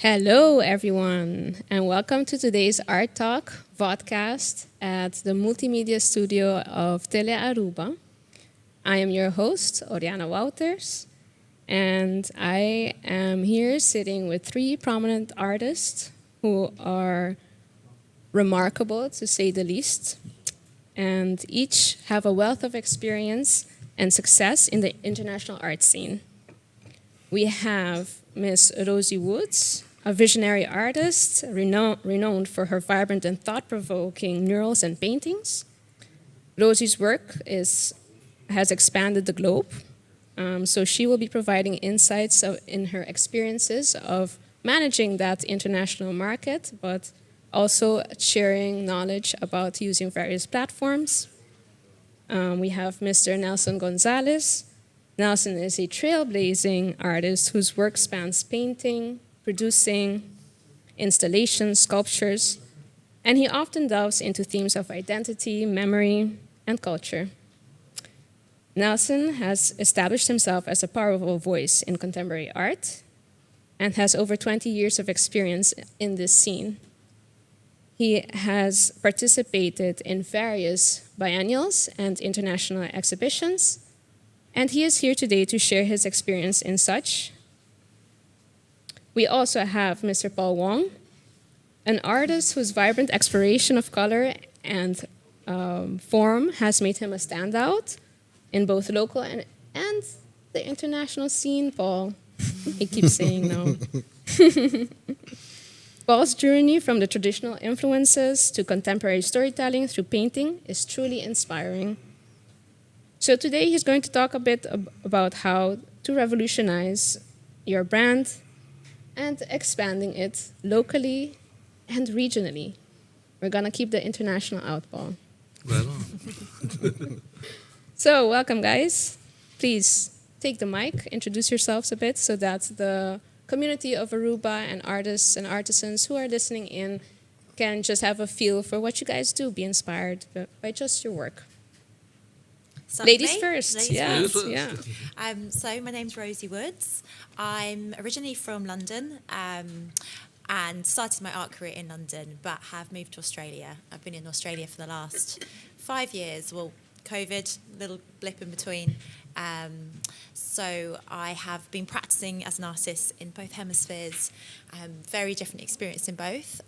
Hello, everyone, and welcome to today's Art Talk VodCast at the Multimedia Studio of Tele Aruba. I am your host, Oriana Wouters, and I am here sitting with three prominent artists who are remarkable, to say the least, and each have a wealth of experience and success in the international art scene. We have Miss Rosie Woods, a visionary artist renowned for her vibrant and thought-provoking murals and paintings. Rosie's work has expanded the globe, so she will be providing insights in her experiences of managing that international market, but also sharing knowledge about using various platforms. We have Mr. Nelson Gonzalez. Nelson is a trailblazing artist whose work spans painting, producing, installations, sculptures, and he often delves into themes of identity, memory, and culture. Nelson has established himself as a powerful voice in contemporary art and has over 20 years of experience in this scene. He has participated in various biennials and international exhibitions, and he is here today to share his experience in such. We also have Mr. Paul Wong, an artist whose vibrant exploration of color and form has made him a standout in both local and the international scene, Paul. He keeps saying no. Paul's journey from the traditional influences to contemporary storytelling through painting is truly inspiring. So today he's going to talk a bit about how to revolutionize your brand and expanding it locally and regionally. We're going to keep the international out, Paul. Right on. So welcome, guys. Please take the mic, introduce yourselves a bit so that the community of Aruba and artists and artisans who are listening in can just have a feel for what you guys do, be inspired by just your work. Ladies first. Ladies first. Yeah. So my name's Rosie Woods. I'm originally from London and started my art career in London, but have moved to Australia. I've been in Australia for the last 5 years. Well, COVID, little blip in between. So I have been practicing as an artist in both hemispheres. Very different experience in both.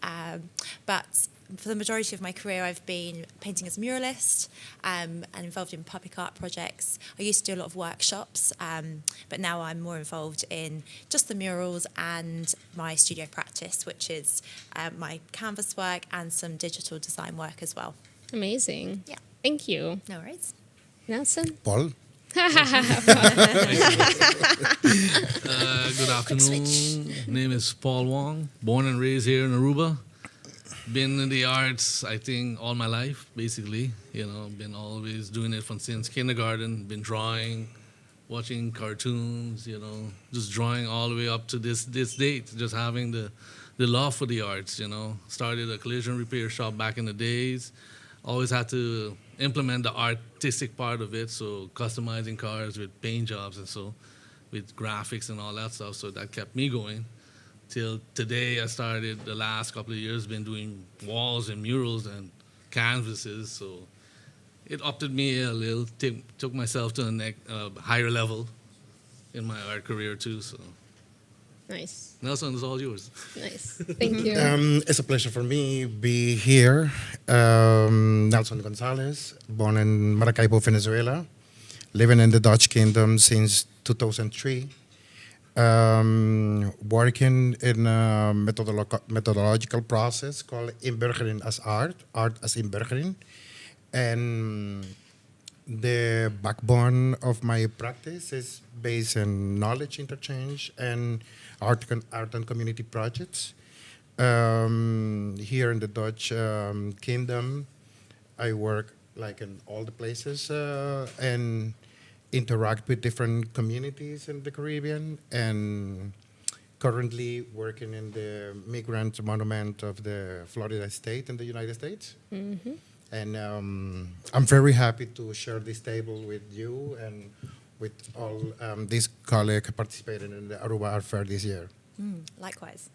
But for the majority of my career, I've been painting as a muralist and involved in public art projects. I used to do a lot of workshops, but now I'm more involved in just the murals and my studio practice, which is my canvas work and some digital design work as well. Amazing. Yeah. Thank you. No worries. Nelson? Paul? Good afternoon. Name is Paul Wong. Born and raised here in Aruba. Been in the arts, I think, all my life, basically. Been always doing it since kindergarten. Been drawing, watching cartoons, just drawing all the way up to this date. Just having the love for the arts, Started a collision repair shop back in the days. Always had to implement the artistic part of it, so customizing cars with paint jobs and so, with graphics and all that stuff. So that kept me going. Till today, I started the last couple of years, been doing walls and murals and canvases. So it upped me a little, took myself to a higher level in my art career too. So Nice. Nelson, it's all yours. Nice. Thank you. It's a pleasure for me be here. Nelson Gonzalez, born in Maracaibo, Venezuela, living in the Dutch Kingdom since 2003. Working in a methodological process called inburgering as art as inburgering. And the backbone of my practice is based on knowledge interchange and art and community projects. Here in the Dutch Kingdom, I work like in all the places and interact with different communities in the Caribbean, and currently working in the Migrant Monument of the Florida State in the United States. Mm-hmm. And I'm very happy to share this table with you and with all these colleagues participating in the Aruba Art Fair this year. Likewise.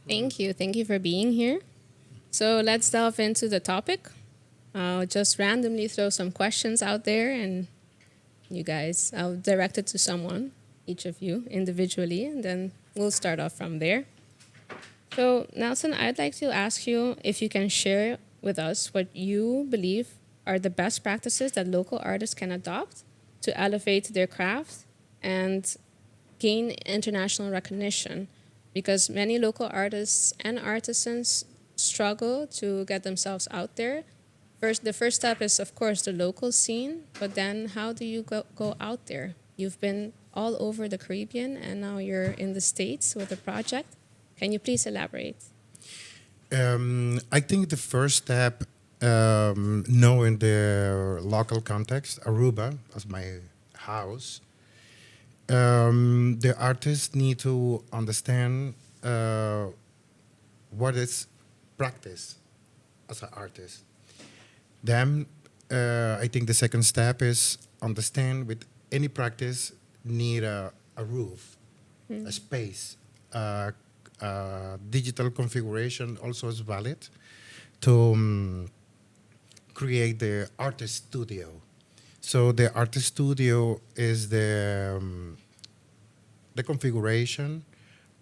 Thank you. Thank you for being here. So let's delve into the topic. I'll just randomly throw some questions out there, and you guys, I'll direct it to someone, each of you individually, and then we'll start off from there. So, Nelson, I'd like to ask you if you can share with us what you believe are the best practices that local artists can adopt to elevate their craft and gain international recognition, because many local artists and artisans struggle to get themselves out there. The first step is, of course, the local scene, but then how do you go out there? You've been all over the Caribbean, and now you're in the States with a project. Can you please elaborate? I think the first step, knowing the local context, Aruba as my house, the artists need to understand what is practice as an artist. Then, I think the second step is understand with any practice need a roof, a space, digital configuration also is valid to create the artist studio. So the artist studio is the configuration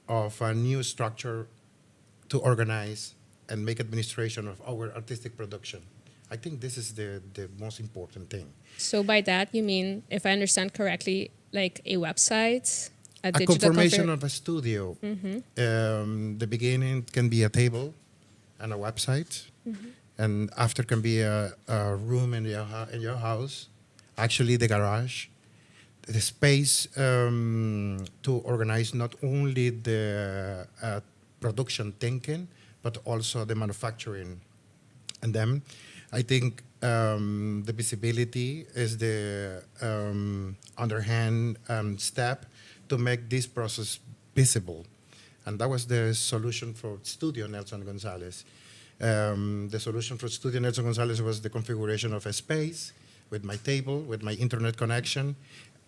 of a new structure to organize and make administration of our artistic production. I think this is the most important thing. So by that, you mean, if I understand correctly, like a website, a A digital confirmation of a studio. The beginning can be a table and a website, and after can be a room in your house, actually the garage, the space to organize not only the production thinking, but also the manufacturing. And then I think the visibility is the underhand step to make this process visible. And that was the solution for Studio Nelson Gonzalez. The solution for Studio Nelson Gonzalez was the configuration of a space with my table, with my internet connection,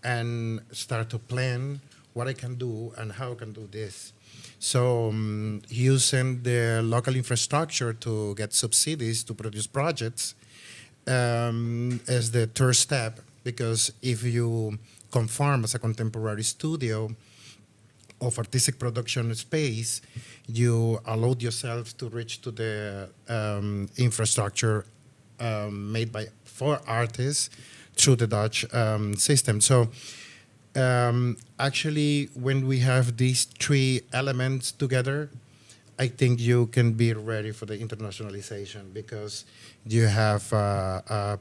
and start to plan what I can do and how I can do this. So using the local infrastructure to get subsidies to produce projects as the third step, because if you conform as a contemporary studio of artistic production space, you allowed yourself to reach to the infrastructure made for artists through the Dutch system. So actually, when we have these three elements together, I think you can be ready for the internationalization, because you have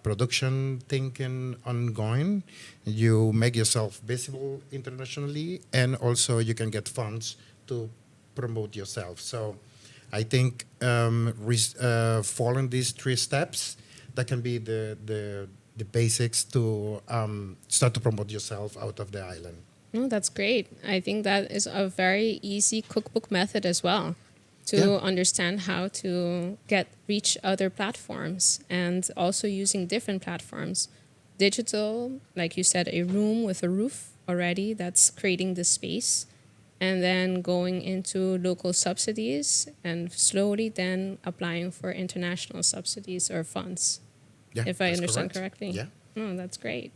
production thinking ongoing, you make yourself visible internationally, and also you can get funds to promote yourself. So I think following these three steps, that can be the basics to start to promote yourself out of the island. No, that's great. I think that is a very easy cookbook method as well to understand how to reach other platforms, and also using different platforms. Digital, like you said, a room with a roof already, that's creating the space, and then going into local subsidies and slowly then applying for international subsidies or funds. Yeah, If I that's understand correct. correctly. Yeah. Oh, that's great.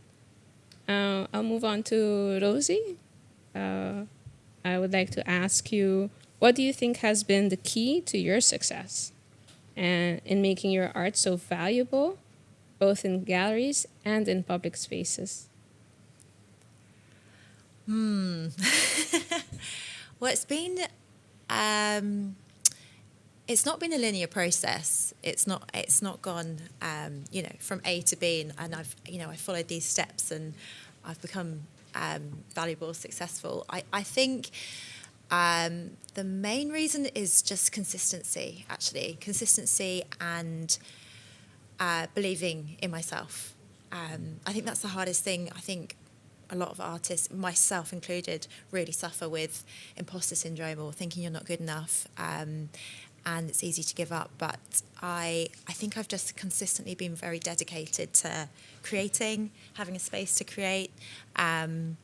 I'll move on to Rosie. I would like to ask you, what do you think has been the key to your success and in making your art so valuable, both in galleries and in public spaces? Well, it's been it's not been a linear process. It's not gone from A to B, and I've followed these steps and I've become valuable, successful. I think the main reason is just consistency. Actually, consistency and believing in myself. I think that's the hardest thing. I think a lot of artists, myself included, really suffer with imposter syndrome or thinking you're not good enough. And it's easy to give up. But I think I've just consistently been very dedicated to creating, having a space to create, and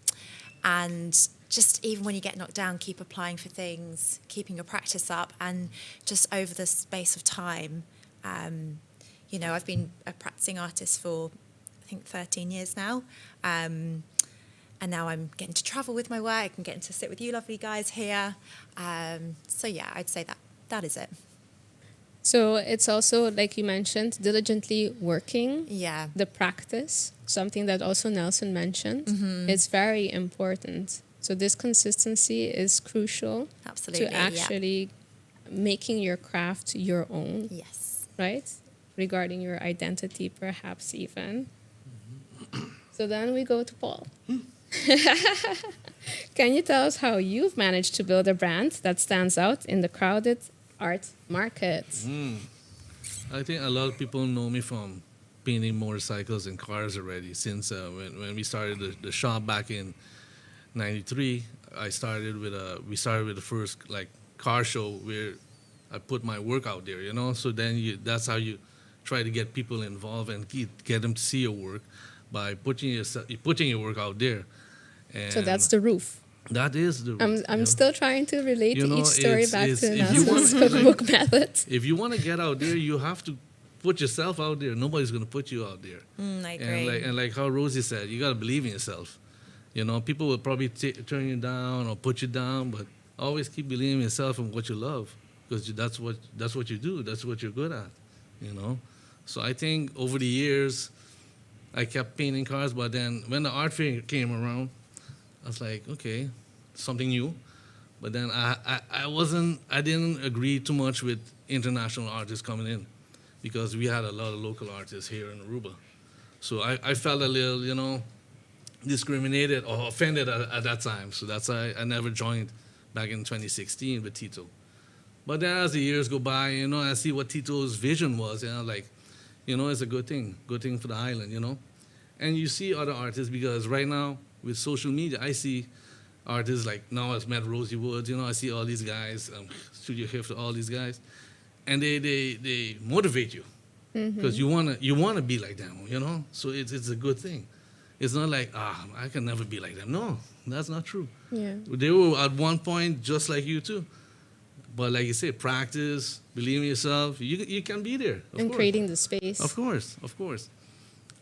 just even when you get knocked down, keep applying for things, keeping your practice up, and just over the space of time, I've been a practicing artist for, I think, 13 years now. And now I'm getting to travel with my work and getting to sit with you lovely guys here. So yeah, I'd say that is it. So it's also, like you mentioned, diligently working. Yeah. The practice, something that also Nelson mentioned, is very important. So this consistency is crucial Absolutely, to actually making your craft your own. Yes. Right? Regarding your identity, perhaps even. So then we go to Paul. Can you tell us how you've managed to build a brand that stands out in the crowded art market? I think a lot of people know me from painting motorcycles and cars already. Since when we started the shop back in '93, we started with the first car show where I put my work out there. So then that's how you try to get people involved and get them to see your work by putting your work out there. And So that's the roof. That is the. I'm still trying to relate to each story back to if you Nelson's want- cookbook method. If you want to get out there, you have to put yourself out there. Nobody's going to put you out there. I agree. And like how Rosie said, you got to believe in yourself. People will probably turn you down or put you down, but always keep believing in yourself and what you love, because that's what you do. That's what you're good at. So I think over the years, I kept painting cars, but then when the art fair came around, I was like, okay, something new. But then I didn't agree too much with international artists coming in, because we had a lot of local artists here in Aruba. So I felt a little, discriminated or offended at that time. So that's why I never joined back in 2016 with Tito. But then as the years go by, I see what Tito's vision was, it's a good thing for the island, And you see other artists, because right now with social media, I see artists like, now I've met Rosie Woods, I see all these guys, Studio Hifter, all these guys, and they motivate you, because you wanna be like them, So it's a good thing. It's not like, I can never be like them. No, that's not true. Yeah. They were at one point just like you too. But like you say, practice, believe in yourself. You can be there. Of And course. creating the space. Of course.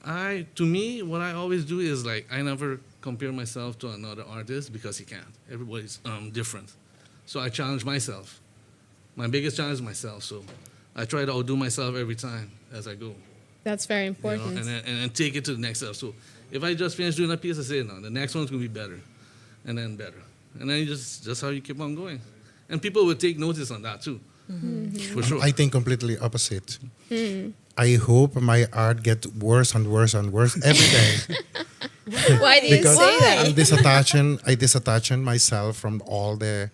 To me, what I always do is I never compare myself to another artist, because you can't. Everybody's different. So I challenge myself. My biggest challenge is myself. So I try to outdo myself every time as I go. That's very important. And take it to the next level. So if I just finish doing a piece, I say, no, the next one's going to be better. And then better. And then just how you keep on going. And people will take notice on that too. For sure. I think completely opposite. I hope my art gets worse and worse and worse every day. Why do you Because say that? I disattaching myself from all the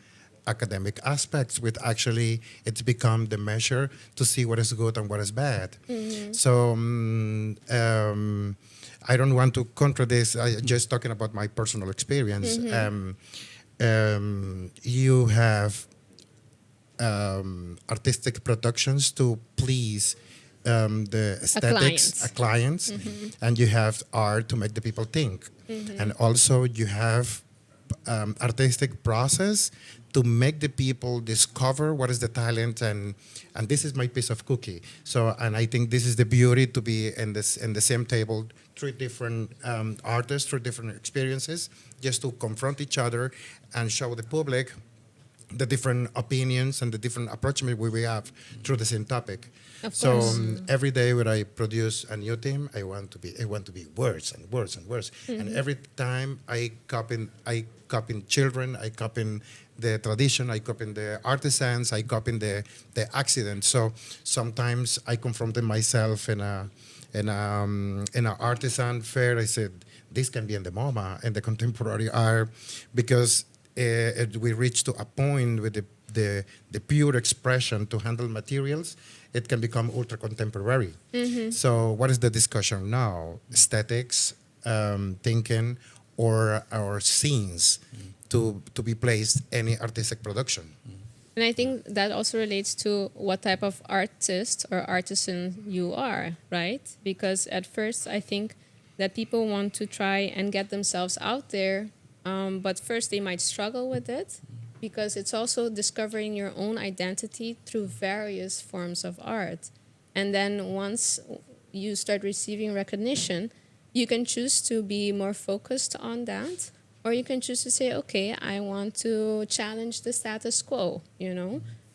academic aspects, which actually it's become the measure to see what is good and what is bad. So I don't want to contradict. I just talking about my personal experience. You have artistic productions to please the aesthetics, clients, and you have art to make the people think, and also you have artistic process to make the people discover what is the talent, and this is my piece of cookie. So, and I think this is the beauty to be in the same table, three different artists, three different experiences, just to confront each other and show the public the different opinions and the different approachment we have through the same topic. Of So course. every day when I produce a new theme, I want to be worse and worse and worse. And every time I copy children, I copy the tradition, I copy the artisans, I copy the accident. So sometimes I confronted myself in an artisan fair. I said, this can be in the MoMA and the contemporary art, because we reach to a point with the pure expression to handle materials, it can become ultra contemporary. So what is the discussion now? Aesthetics, thinking, or scenes to be placed any artistic production. And I think that also relates to what type of artist or artisan you are, right? Because at first I think that people want to try and get themselves out there but first they might struggle with it because it's also discovering your own identity through various forms of art. And then once you start receiving recognition, you can choose to be more focused on that, or you can choose to say, okay, I want to challenge the status quo,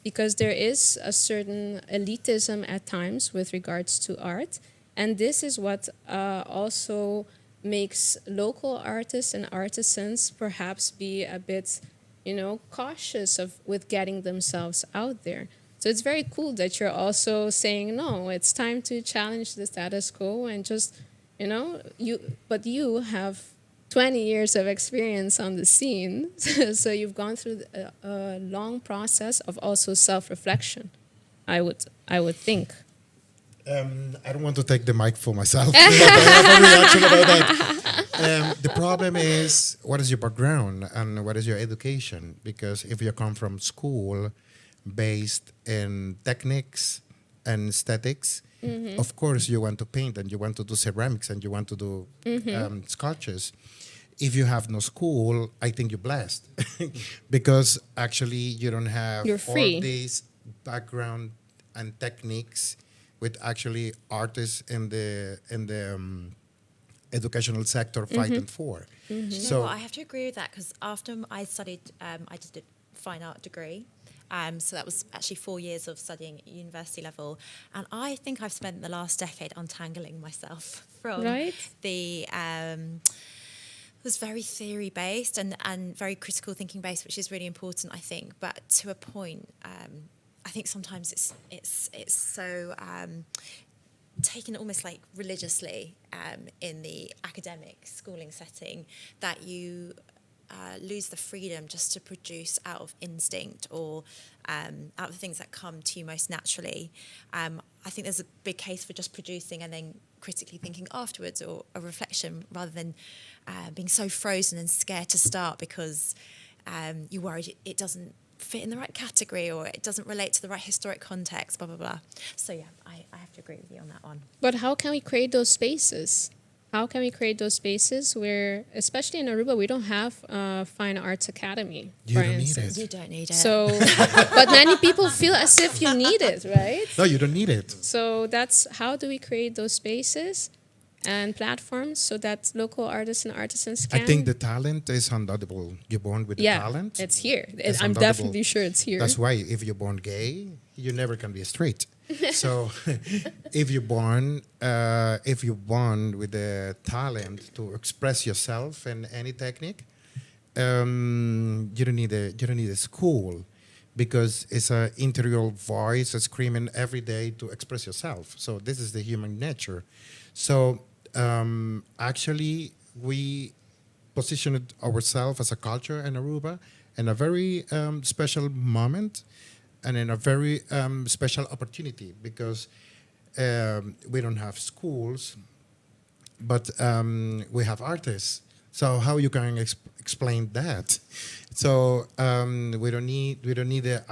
because there is a certain elitism at times with regards to art. And this is what also makes local artists and artisans perhaps be a bit, cautious with getting themselves out there. So it's very cool that you're also saying, no, it's time to challenge the status quo and just, but you have 20 years of experience on the scene. So you've gone through a long process of also self-reflection, I would think. I don't want to take the mic for myself, but I have a reaction about that. The problem is, what is your background and what is your education? Because if you come from school based in techniques and aesthetics, of course you want to paint and you want to do ceramics and you want to do sculptures. If you have no school, I think you're blessed because actually you don't have You're free. all these background and techniques with actually artists in the educational sector fighting for. So I have to agree with that because after I studied, I did a fine art degree. So that was actually 4 years of studying at university level. And I think I've spent the last decade untangling myself from the... it was very theory-based and very critical thinking-based, which is really important, I think. But to a point, I think sometimes it's so taken almost like religiously in the academic schooling setting that you lose the freedom just to produce out of instinct or out of things that come to you most naturally. I think there's a big case for just producing and then critically thinking afterwards, or a reflection, rather than being so frozen and scared to start because you're worried it doesn't fit in the right category or it doesn't relate to the right historic context, blah, blah, blah. So yeah, I have to agree with you on that one. But how can we create those spaces? How can we create those spaces where, especially in Aruba, we don't have a fine arts academy, for instance. You don't need it. So, but many people feel as if you need it, right? No, you don't need it. So that's how do we create those spaces and platforms so that local artists and artisans can... I think the talent is undoubtable. You're born with the talent. It's here. It's I'm undoubtable. definitely sure it's here. That's why if you're born gay, you never can be straight. So if you're born with the talent to express yourself in any technique, you don't need a school, because it's an interior voice screaming every day to express yourself. So this is the human nature. So actually, we positioned ourselves as a culture in Aruba in a very special moment and in a very special opportunity, because we don't have schools, but we have artists. So how you can explain that? So we don't need the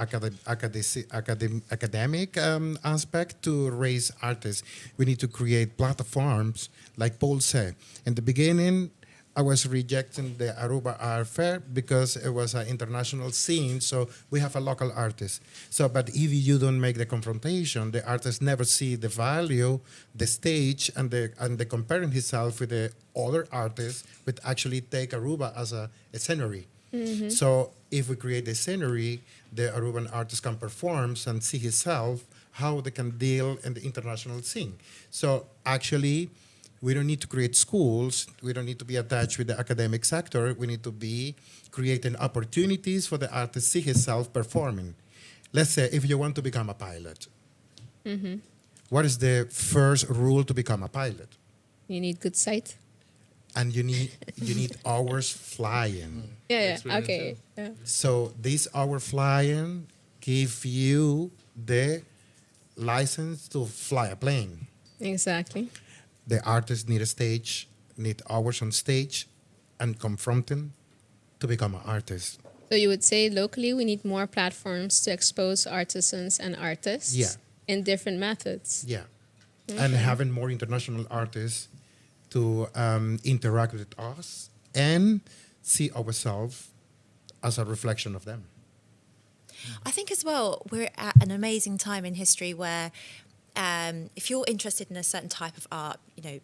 academic aspect to raise artists. We need to create platforms, like Paul said. In the beginning, I was rejecting the Aruba Art Fair because it was an international scene, so we have a local artist. So, but if you don't make the confrontation, the artist never see the value, the stage, and the comparing himself with the other artists, would actually take Aruba as a scenery. Mm-hmm. So if we create a scenery, the Aruban artist can perform and see himself, how they can deal in the international scene. So actually, we don't need to create schools. We don't need to be attached with the academic sector. We need to be creating opportunities for the artist to see himself performing. Let's say if you want to become a pilot, what is the first rule to become a pilot? You need good sight. And you need hours flying. Yeah. Okay. Yeah. So this hour flying give you the license to fly a plane. Exactly. The artists need a stage, need hours on stage, and confronting to become an artist. So you would say locally we need more platforms to expose artisans and artists in different methods. Yeah. Okay. And having more international artists to interact with us and see ourselves as a reflection of them. I think as well, we're at an amazing time in history where if you're interested in a certain type of art,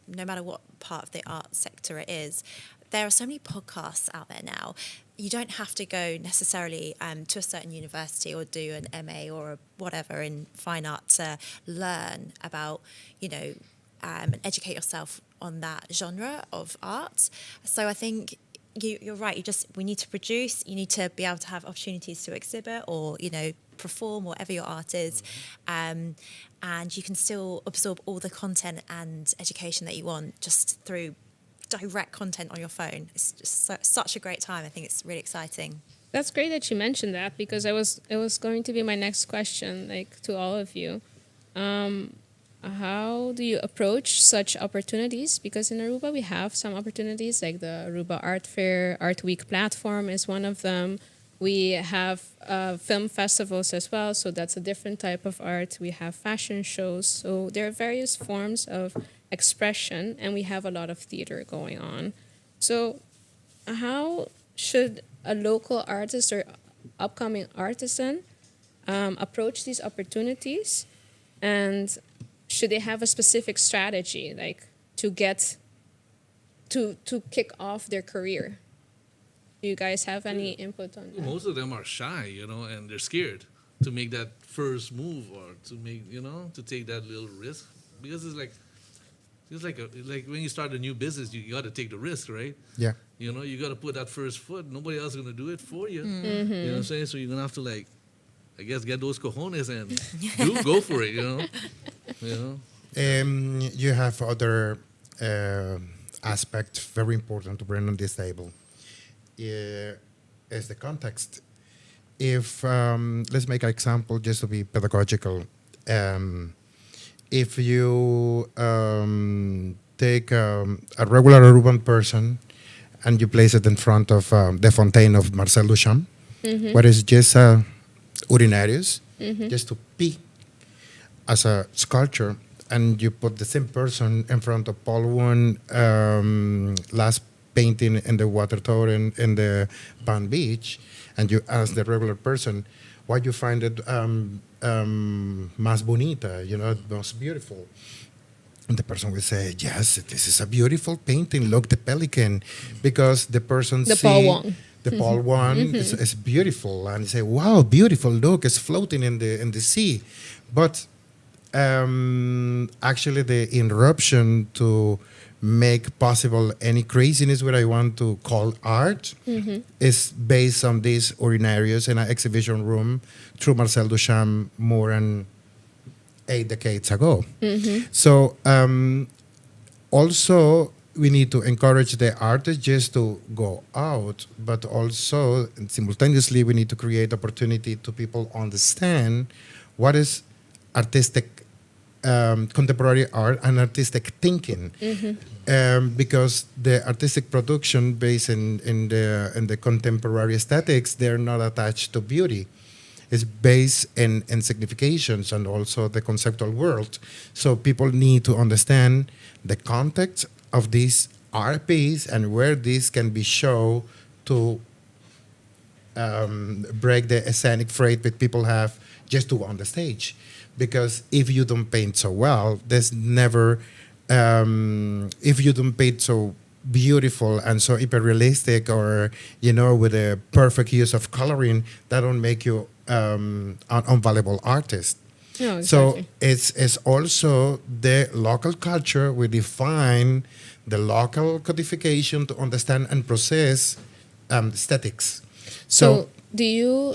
no matter what part of the art sector it is, there are so many podcasts out there now. You don't have to go necessarily to a certain university or do an MA or a whatever in fine art to learn about, and educate yourself on that genre of art. So I think you're right. We need to produce. You need to be able to have opportunities to exhibit or perform whatever your art is, and you can still absorb all the content and education that you want just through direct content on your phone. It's just such a great time. I think it's really exciting. That's great that you mentioned that, because it was going to be my next question, like, to all of you. How do you approach such opportunities? Because in Aruba we have some opportunities, like the Aruba Art Fair, Art Week platform is one of them. We have film festivals as well, so that's a different type of art. We have fashion shows, so there are various forms of expression, and we have a lot of theater going on. So how should a local artist or upcoming artisan approach these opportunities, and should they have a specific strategy, like to get to kick off their career? Do you guys have any input on that? Most of them are shy, and they're scared to make that first move or to make, to take that little risk, because it's like when you start a new business, you got to take the risk, right? Yeah. You got to put that first foot. Nobody else is going to do it for you. Mm-hmm. You know what I'm saying? So you're going to have to, I guess, get those cojones and go for it, You have other aspects very important to bring on this table. Is the context. If let's make an example just to be pedagogical. If you take a regular urban person and you place it in front of the fontaine of Marcel Duchamp, where it's just urinarius, just to pee as a sculpture, and you put the same person in front of Paul Wan last painting in the water tower in the Palm Beach, and you ask the regular person, why you find it más bonita, most beautiful? And the person will say, yes, this is a beautiful painting. Look, the pelican. Because the person Paul Wong. The Paul Wong is beautiful. And you say, wow, beautiful. Look, it's floating in the sea. But actually the interruption to make possible any craziness what I want to call art is based on these urinarios in an exhibition room through Marcel Duchamp more than 8 decades ago. So also we need to encourage the artists just to go out, but also and simultaneously we need to create opportunity to people understand what is artistic contemporary art and artistic thinking, because the artistic production based in the contemporary aesthetics, they're not attached to beauty. It's based in significations and also the conceptual world. So people need to understand the context of this art piece and where this can be shown to break the scenic freight that people have just to on the stage. Because if you don't paint so well, there's never, if you don't paint so beautiful and so hyper-realistic or, with a perfect use of coloring, that don't make you an unvaluable artist. No, exactly. So it's also the local culture. We define the local codification to understand and process aesthetics. So do you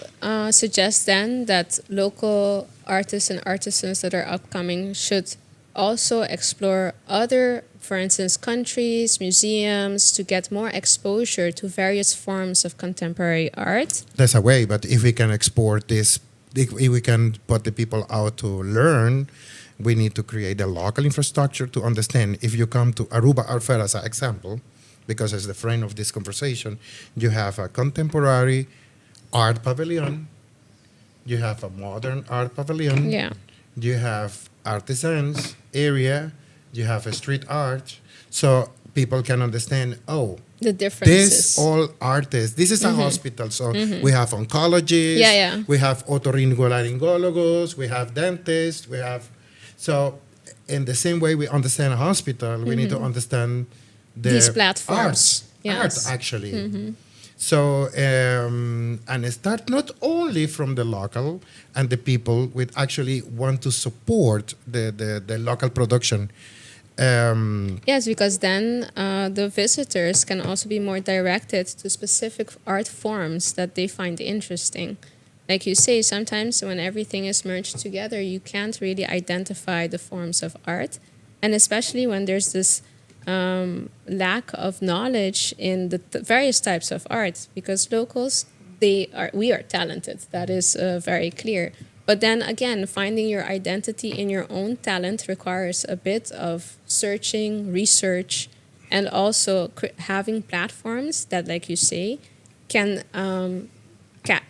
suggest then that local artists and artisans that are upcoming should also explore other, for instance, countries, museums, to get more exposure to various forms of contemporary art? That's a way, but if we can export this, if we can put the people out to learn, we need to create a local infrastructure to understand. If you come to Aruba Art Fair as an example, because as the frame of this conversation, you have a contemporary art pavilion, you have a modern art pavilion, you have artisans area, you have a street art. So people can understand, oh, The differences. this all artists, this is a hospital, so we have oncologists, Yeah. we have otorhinolaryngologists, we have dentists, we have, so in the same way we understand a hospital, we need to understand the These platforms. arts, Yes. art actually. So, and it start not only from the local and the people with actually want to support the local production. Yes, because then the visitors can also be more directed to specific art forms that they find interesting. Like you say, sometimes when everything is merged together, you can't really identify the forms of art. And especially when there's this lack of knowledge in the various types of art, because locals, we are talented. That is very clear. But then again, finding your identity in your own talent requires a bit of searching, research, and also having platforms that, like you say, can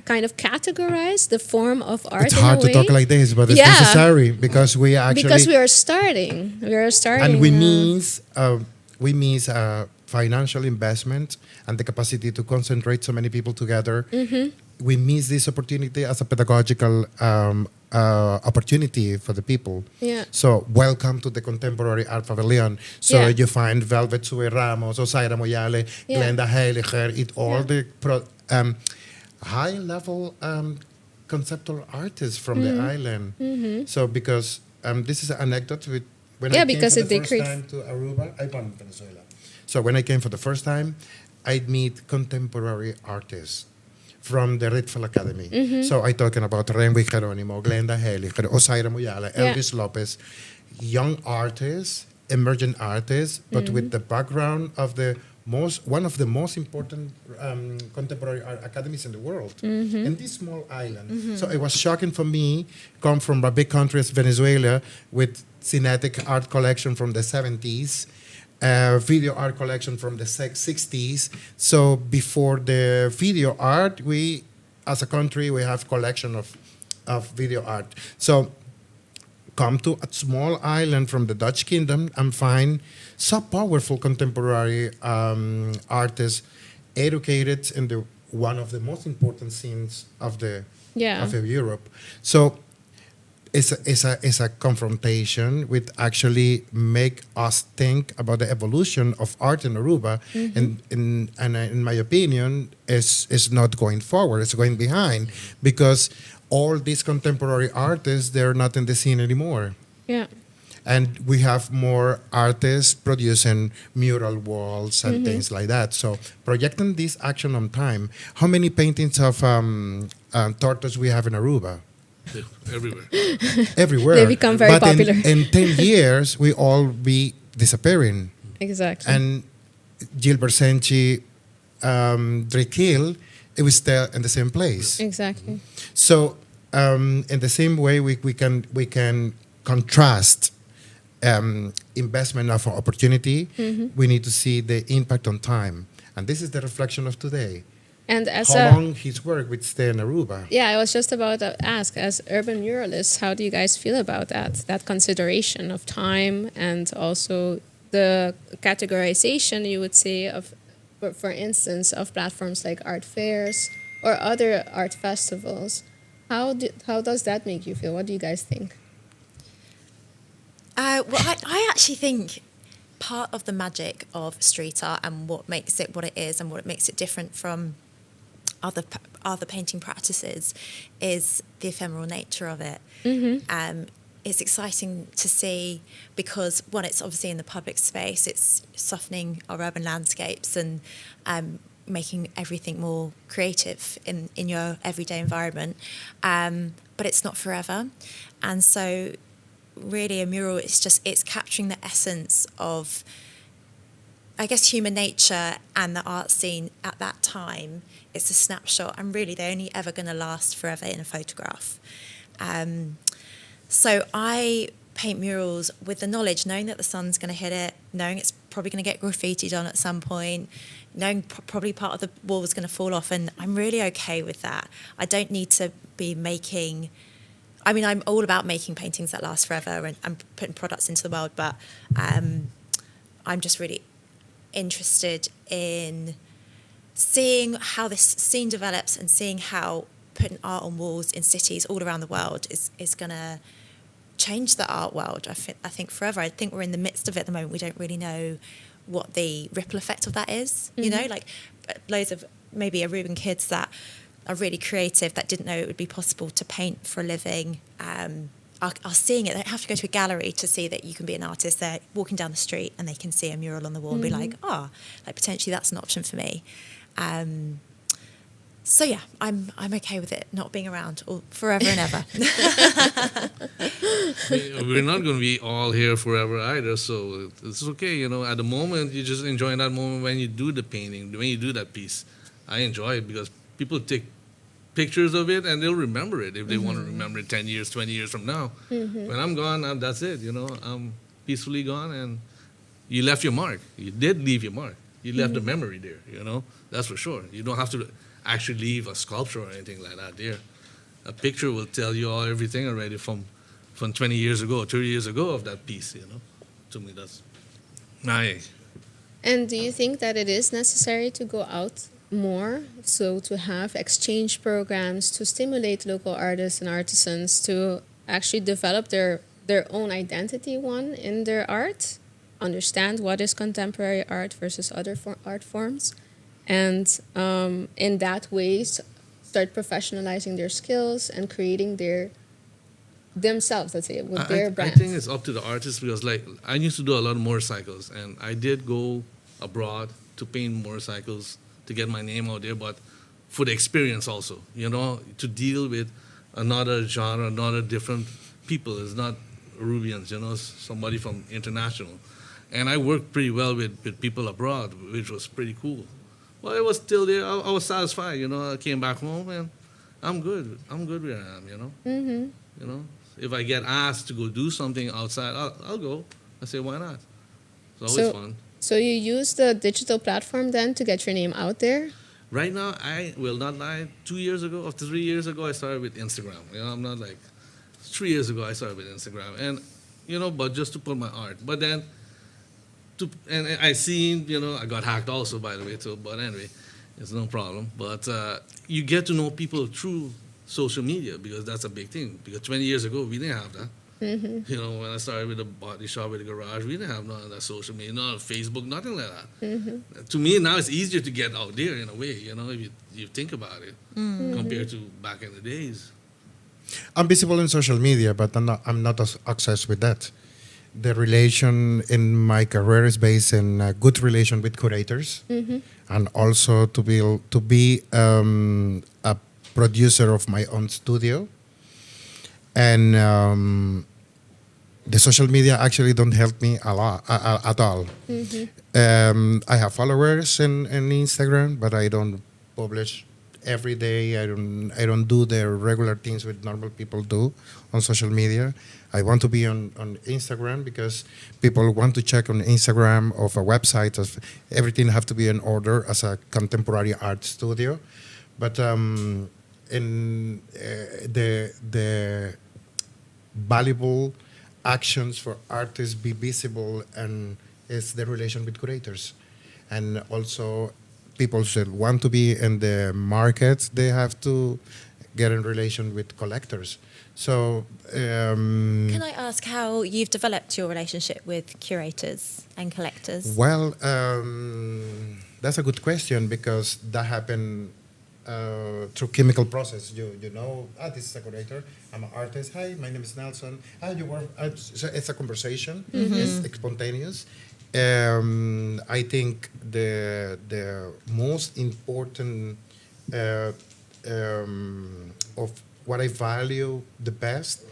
kind of categorize the form of art. It's hard in a to talk way. like this, but it's Yeah. necessary because we actually Because we are starting. We are starting. and we means financial investment and the capacity to concentrate so many people together. We miss this opportunity as a pedagogical opportunity for the people. Yeah. So welcome to the Contemporary Art Pavilion. So Yeah. you find Velvet Sue Ramos, Osaira Moyale, Yeah. Glenda Heiliger, all Yeah. the high-level conceptual artists from the island. So because this is an anecdote with when I came because for it the did first time to Aruba, I born in Venezuela. So when I came for the first time, I'd meet contemporary artists from the Ritval Academy. So I talking about Renwi Geronimo, Glenda Heiliger, Osaira Moyale, Yeah. Elvis Lopez, young artists, emergent artists, but with the background of one of the most important contemporary art academies in the world, in this small island. So it was shocking for me, come from a big country as Venezuela with Cinetic art collection from the 70s, video art collection from the 60s. So before the video art, we, as a country, we have collection of video art. So come to a small island from the Dutch kingdom and find so powerful contemporary artists educated in the one of the most important scenes of Europe. So it's a confrontation with actually make us think about the evolution of art in Aruba, and in my opinion, is not going forward. It's going behind because all these contemporary artists, they're not in the scene anymore. Yeah. And we have more artists producing mural walls and things like that. So projecting this action on time, how many paintings of tortoise we have in Aruba? Everywhere. Everywhere. They become very but popular. In 10 years, we all be disappearing. Exactly. And Gilbert Senchi, Drekil, it was still in the same place. Exactly. So in the same way, we can contrast investment of opportunity. We need to see the impact on time, and this is the reflection of today. And as How long his work would stay in Aruba? Yeah, I was just about to ask, as urban muralists, how do you guys feel about that consideration of time and also the categorization, you would say, of, for instance, of platforms like art fairs or other art festivals? How does that make you feel? What do you guys think? Well, I actually think part of the magic of street art and what makes it what it is and what makes it different from other painting practices is the ephemeral nature of it. It's exciting to see because, one, it's obviously in the public space, it's softening our urban landscapes and making everything more creative in your everyday environment. But it's not forever. And so really a mural, it's capturing the essence of, I guess, human nature and the art scene at that time. It's a snapshot, and really they're only ever going to last forever in a photograph. So I paint murals with the knowledge, knowing that the sun's going to hit it, knowing it's probably going to get graffitied on at some point, knowing probably part of the wall is going to fall off, and I'm really okay with that. I don't need to be making... I mean, I'm all about making paintings that last forever and putting products into the world, but I'm just really interested in seeing how this scene develops and seeing how putting art on walls in cities all around the world is going to change the art world. I think forever. I think we're in the midst of it at the moment. We don't really know what the ripple effect of that is. You know, like loads of maybe Aruban kids that are really creative that didn't know it would be possible to paint for a living. Are seeing it. They don't have to go to a gallery to see that you can be an artist. They're walking down the street and they can see a mural on the wall and be like, like potentially that's an option for me. So yeah, I'm okay with it not being around forever and ever. We're not going to be all here forever either, so it's okay. You know, at the moment, you're just enjoying that moment when you do the painting, when you do that piece. I enjoy it because people take pictures of it and they'll remember it if they want to remember it 10 years, 20 years from now. When I'm gone, that's it. You know, I'm peacefully gone, and you left your mark. You did leave your mark. You left a memory there. You know, that's for sure. You don't have to actually leave a sculpture or anything like that there. A picture will tell you everything already from 20 years ago, 30 years ago of that piece, you know. To me, that's nice. And do you think that it is necessary to go out more, so to have exchange programs to stimulate local artists and artisans to actually develop their own identity, one, in their art, understand what is contemporary art versus other art forms, and in that way start professionalizing their skills and creating themselves, let's say, with their brand? I think it's up to the artist because, like, I used to do a lot of motorcycles, and I did go abroad to paint motorcycles to get my name out there, but for the experience also, you know, to deal with another genre, another different people. It's not Arubians, you know, somebody from international. And I worked pretty well with people abroad, which was pretty cool. Well, it was still there. I was satisfied, you know. I came back home and I'm good. I'm good where I am, you know. You know, if I get asked to go do something outside, I'll go. I say, why not? It's always fun. So you use the digital platform then to get your name out there? Right now, I will not lie. 2 years ago or 3 years ago, I started with Instagram. You know, I'm not like 3 years ago. I started with Instagram, and you know, but just to put my art. But then, and I seen, you know, I got hacked also, by the way, too. But anyway, it's no problem. But you get to know people through social media because that's a big thing. Because 20 years ago, we didn't have that. You know, when I started with the body shop, with the garage, we didn't have none of that social media, none of Facebook, nothing like that. To me, now it's easier to get out there in a way, you know, if you think about it, compared to back in the days. I'm visible in social media, but I'm not as obsessed with that. The relation in my career is based in a good relation with curators, and also to be a producer of my own studio. And the social media actually don't help me a lot at all. I have followers in Instagram, but I don't publish every day. I don't do the regular things with normal people do on social media. I want to be on Instagram because people want to check on Instagram of a website. Everything have to be in order as a contemporary art studio. But in the valuable actions for artists be visible, and is the relation with curators. And also people should want to be in the market, they have to get in relation with collectors. So Can I ask how you've developed your relationship with curators and collectors? well, that's a good question because that happened through chemical process. You know, this is a curator, I'm an artist. Hi, my name is Nelson. You work. So it's a conversation. It's spontaneous. I think the most important of what I value the best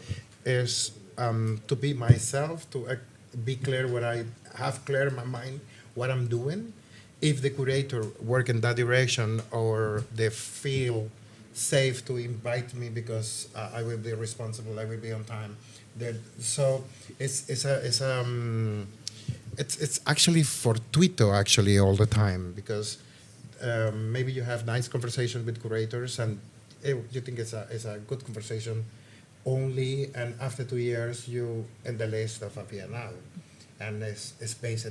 is to be myself, to be clear what I have clear in my mind what I'm doing. If the curator work in that direction, or they feel safe to invite me because I will be responsible, I will be on time. So it's actually fortuito actually all the time, because maybe you have nice conversation with curators and you think it's a good conversation only, and after 2 years you in the list of a Biennale, and it's based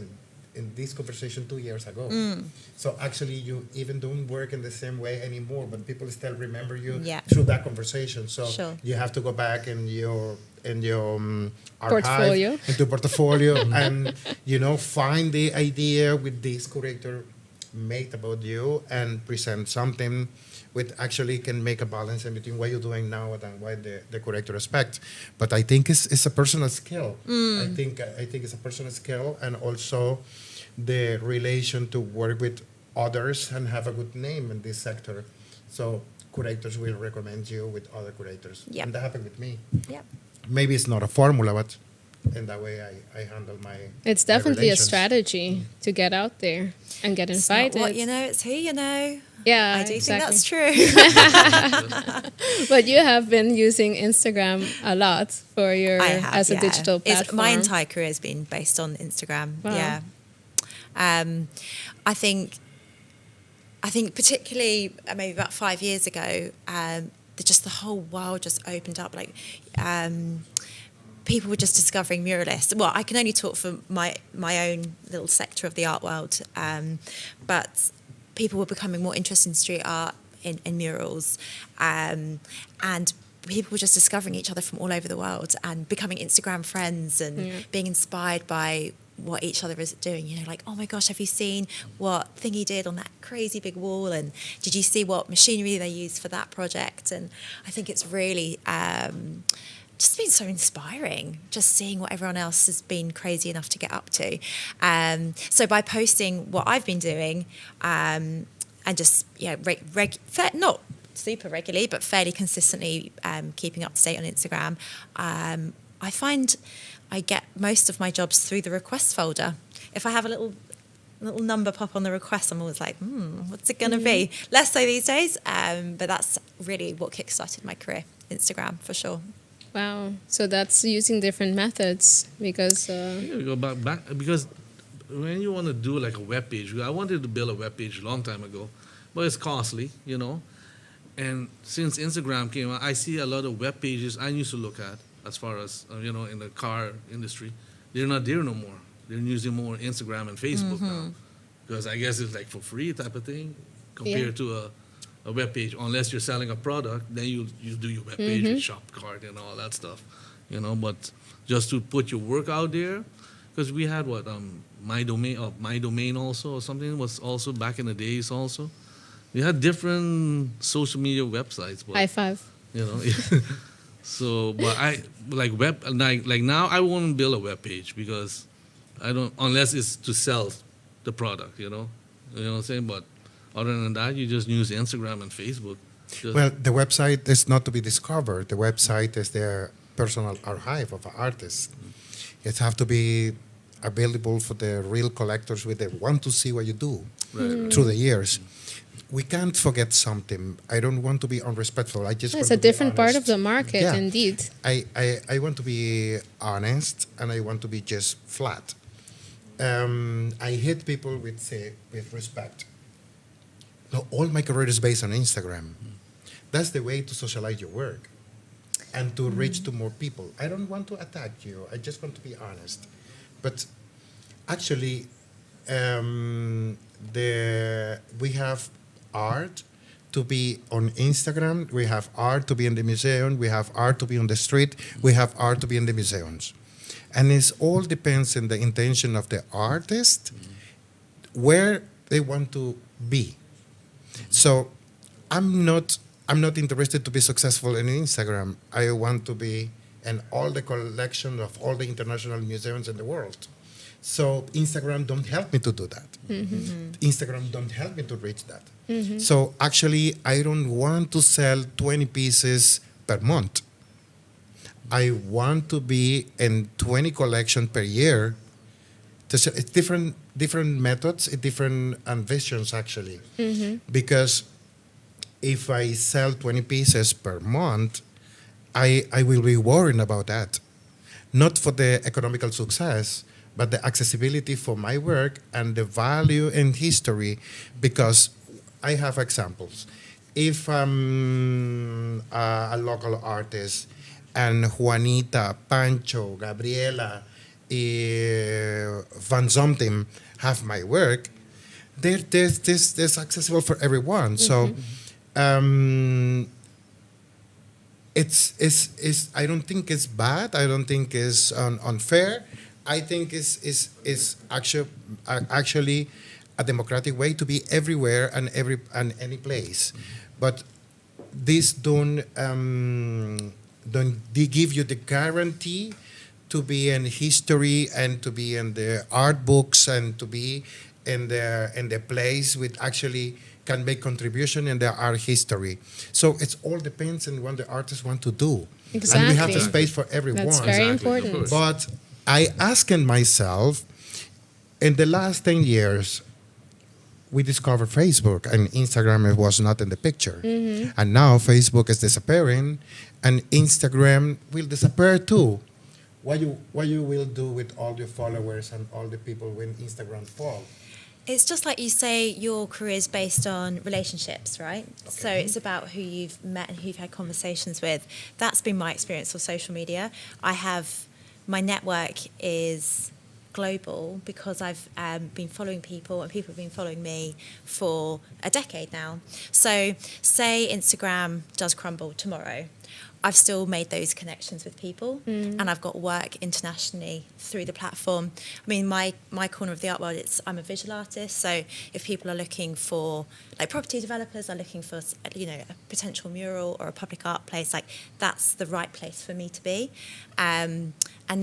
in this conversation 2 years ago. So actually, you even don't work in the same way anymore, but people still remember you Yeah. through that conversation. So Sure. you have to go back in your Portfolio. archive, into portfolio, and find the idea with this curator made about you and present something which actually can make a balance in between what you're doing now and what the curator expects. But I think it's a personal skill. I think it's a personal skill, and also the relation to work with others and have a good name in this sector. So curators will recommend you with other curators. Yep. And that happened with me. Yep. Maybe it's not a formula, but in that way I handle my It's my definitely a relations. strategy to get out there and get It's not invited. what you know, it's who you know. Yeah, I do exactly. think that's true. But you have been using Instagram a lot for your I have, as a yeah. digital platform. My entire career has been based on Instagram. Wow. Yeah. I think particularly maybe about 5 years ago, just the whole world just opened up. Like people were just discovering muralists. Well, I can only talk for my own little sector of the art world, but people were becoming more interested in street art, in murals, and people were just discovering each other from all over the world and becoming Instagram friends and being inspired by what each other is doing. Like, oh my gosh, have you seen what Thingy did on that crazy big wall? And did you see what machinery they used for that project? And I think it's really just been so inspiring, just seeing what everyone else has been crazy enough to get up to. So by posting what I've been doing, and just not super regularly, but fairly consistently keeping up to date on Instagram, I find I get most of my jobs through the request folder. If I have a little number pop on the request, I'm always like, what's it going to be? Less so these days, but that's really what kickstarted my career, Instagram, for sure. Wow. So that's using different methods because We go back because when you want to do like a web page, I wanted to build a web page a long time ago, but it's costly, And since Instagram came out, I see a lot of web pages I used to look at as far as, in the car industry. They're not there no more. They're using more Instagram and Facebook now. Because I guess it's like for free type of thing compared to a web page. Unless you're selling a product, then you do your web page with shop cart and all that stuff. But just to put your work out there, because we had my domain also or something was also back in the days also. We had different social media websites. But, high five. So, but I like now I won't build a web page because I don't, unless it's to sell the product, you know what I'm saying? But other than that, you just use Instagram and Facebook. Well, the website is not to be discovered. The website is their personal archive of an artist. It have to be available for the real collectors who they want to see what you do through the years. We can't forget something. I don't want to be unrespectful. I just It's want a to be different part of honest. the market, Yeah. indeed. I want to be honest, and I want to be just flat. I hate people with respect. No, all my career is based on Instagram. That's the way to socialize your work and to reach to more people. I don't want to attack you. I just want to be honest. But actually, we have art to be on Instagram. We have art to be in the museum. We have art to be on the street. We have art to be in the museums. And it all depends on the intention of the artist, where they want to be. So I'm not interested to be successful in Instagram. I want to be in all the collection of all the international museums in the world. So Instagram don't help me to do that. Instagram don't help me to reach that. So actually, I don't want to sell 20 pieces per month. I want to be in 20 collections per year. It's different methods, different ambitions actually. Because if I sell 20 pieces per month, I will be worrying about that. Not for the economical success, but the accessibility for my work and the value in history, because I have examples. If I'm a local artist and Juanita, Pancho, Gabriela, Van Zomtim have my work, there's accessible for everyone. So it's I don't think it's bad. I don't think it's unfair. I think is actually a democratic way to be everywhere and any place, but these don't they give you the guarantee to be in history and to be in the art books and to be in the place with actually can make contribution in the art history. So it all depends on what the artists want to do. Exactly. And we have the space for everyone. That's very Exactly, of important. course. But I asking myself, in the last 10 years, we discovered Facebook and Instagram was not in the picture. And now Facebook is disappearing and Instagram will disappear too. What you will do with all your followers and all the people when Instagram fall? It's just like you say, your career is based on relationships, right? So it's about who you've met and who you've had conversations with. That's been my experience of social media. My network is global because I've been following people and people have been following me for a decade now. So say Instagram does crumble tomorrow, I've still made those connections with people and I've got work internationally through the platform. I mean, my corner of the art world, I'm a visual artist, so if people are looking for, like property developers are looking for, a potential mural or a public art place, like that's the right place for me to be. And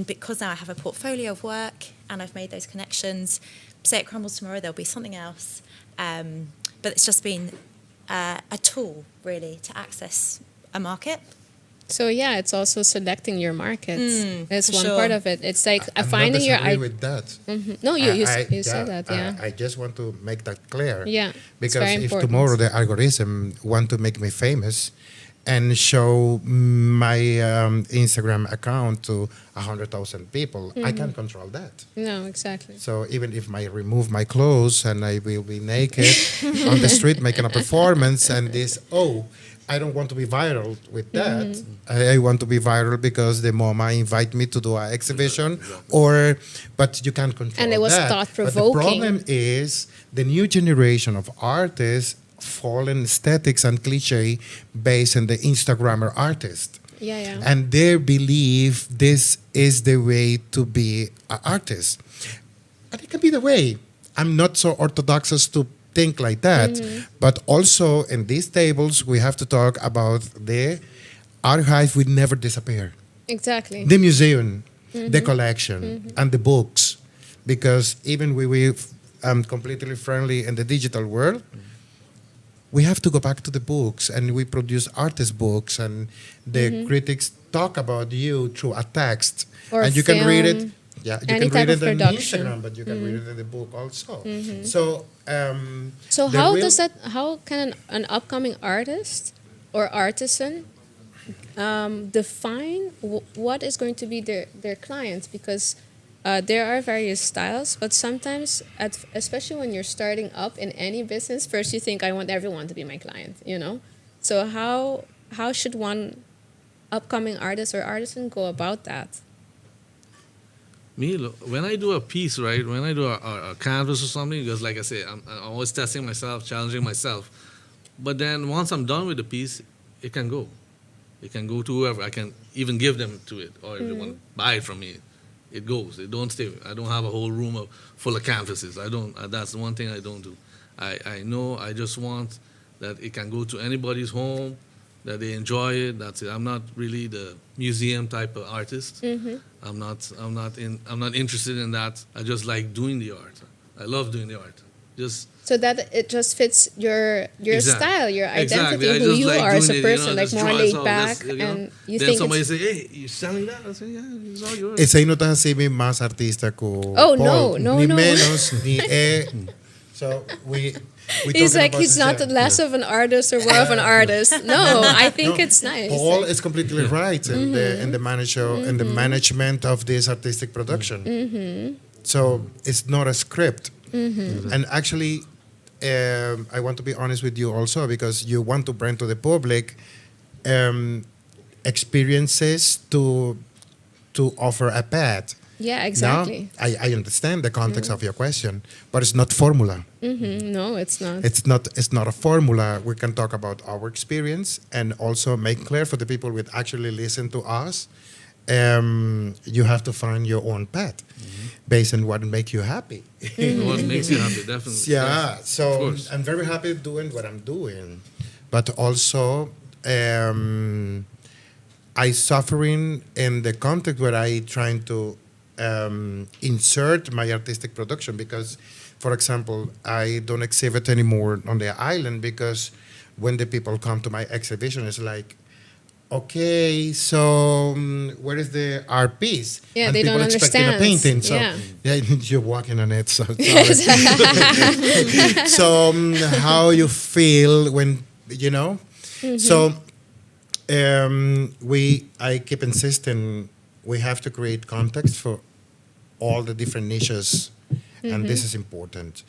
because now I have a portfolio of work and I've made those connections, say it crumbles tomorrow, there'll be something else. But it's just been a tool, really, to access a market. So yeah, it's also selecting your markets. It's for one sure. part of it. It's like I'm finding not your disagree with that. No, you I said that, yeah. I just want to make that clear. Yeah, it's Because very if important. tomorrow the algorithm want to make me famous and show my Instagram account to 100,000 people, I can't control that. No, exactly. So even if I remove my clothes and I will be naked on the street making a performance and I don't want to be viral with that. I want to be viral because the MoMA invite me to do an exhibition but you can't control And it was that. thought-provoking. But the problem is the new generation of artists fall in aesthetics and cliche based on the Instagrammer artist. Yeah. And they believe this is the way to be an artist. And it can be the way. I'm not so orthodox as to think like that. But also in these tables, we have to talk about the archive will never disappear. Exactly. The museum, the collection, and the books. Because even we're completely friendly in the digital world, we have to go back to the books, and we produce artist books, and the critics talk about you through a text, Or and you can read it. film, Yeah, you any can read type it of on production. Instagram, but you can read it in the book also. So, So the how real- how can an upcoming artist or artisan define what is going to be their clients? Because there are various styles, but sometimes, especially when you're starting up in any business, first you think, I want everyone to be my client, So how should one upcoming artist or artisan go about that? Me, look, when I do a piece, right, when I do a canvas or something, because like I say, I'm always testing myself, challenging myself. But then once I'm done with the piece, it can go. It can go to whoever. I can even give them to it, or if they want to buy it from me, it goes. It don't stay. I don't have a whole room full of canvases. I don't. That's the one thing I don't do. I know. I just want that it can go to anybody's home, that they enjoy it. That's it. I'm not really the museum type of artist. I'm not interested in that. I just like doing the art. I love doing the art. So that it just fits your Exactly. style, your Exactly. identity, I who just you like are as a doing it, person, like just more draw laid it back, out, and you then think somebody it's... say, "Hey, you selling that?" I say, "Yeah, it's all yours." Esa no estás así más artista que Oh, Paul, no, ni no. menos, ni So we He's talking like, about he's the not same. less of an artist or more of an artist. No, I think No, it's nice. Paul is completely right in the management of this artistic production. So it's not a script. And actually, I want to be honest with you also, because you want to bring to the public experiences to offer a path. Yeah, exactly. No, I understand the context of your question, but it's not formula. No, it's not. It's not a formula. We can talk about our experience and also make clear for the people who actually listen to us. You have to find your own path based on what makes you happy. What makes you happy, definitely. Yeah, Of so course. I'm very happy doing what I'm doing, but also I suffering in the context where I trying to insert my artistic production because, for example, I don't exhibit anymore on the island because when the people come to my exhibition, it's like, okay, so where is the art piece? Yeah, and they people don't expecting a understand. painting. So Yeah. you're walking on it. So sorry. So how you feel when you know? So I keep insisting we have to create context for all the different niches, and this is important.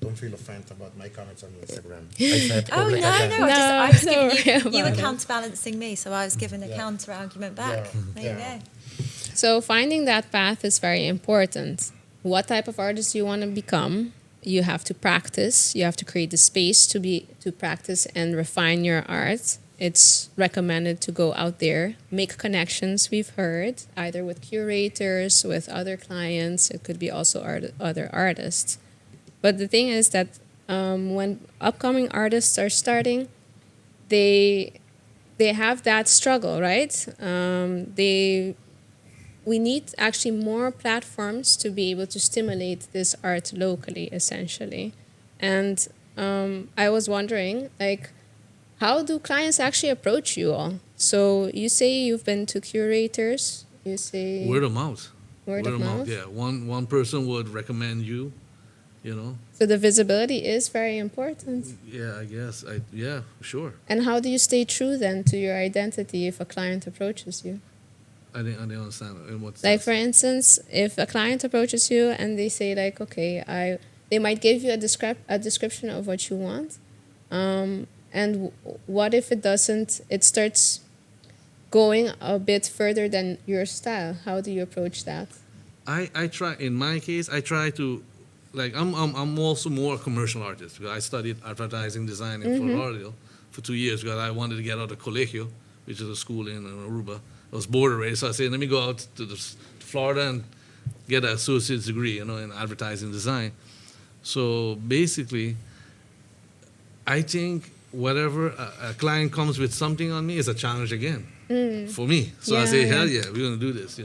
Don't feel offended about my comments on Instagram. I said Oh, no, public no. again. I was don't giving worry you were about it. counterbalancing me, so I was giving a counter argument back. Yeah. There Yeah. you go. So finding that path is very important. What type of artist you want to become, you have to practice. You have to create the space to practice and refine your art. It's recommended to go out there, make connections. We've heard either with curators, with other clients. It could be also other artists. But the thing is that when upcoming artists are starting, they have that struggle, right? We need actually more platforms to be able to stimulate this art locally, essentially. And I was wondering, like, how do clients actually approach you all? So you say you've been to curators. You say Word of mouth. Word of mouth. Yeah, one person would recommend you. You know. So the visibility is very important. Yeah, I guess. Yeah, sure. And how do you stay true then to your identity if a client approaches you? I didn't understand. In what Like sense? for instance, if a client approaches you and they say like, okay, they might give you a description of what you want, and what if it doesn't? It starts going a bit further than your style. How do you approach that? I try. In my case, I try to. Like I'm also more a commercial artist because I studied advertising design in Fort Lauderdale for 2 years because I wanted to get out of colegio, which is a school in Aruba. I was bored already, so I said, let me go out to Florida and get an associate's degree, in advertising design. So basically, I think whatever a client comes with something on me is a challenge again for me. So I say, hell yeah, we're gonna do this,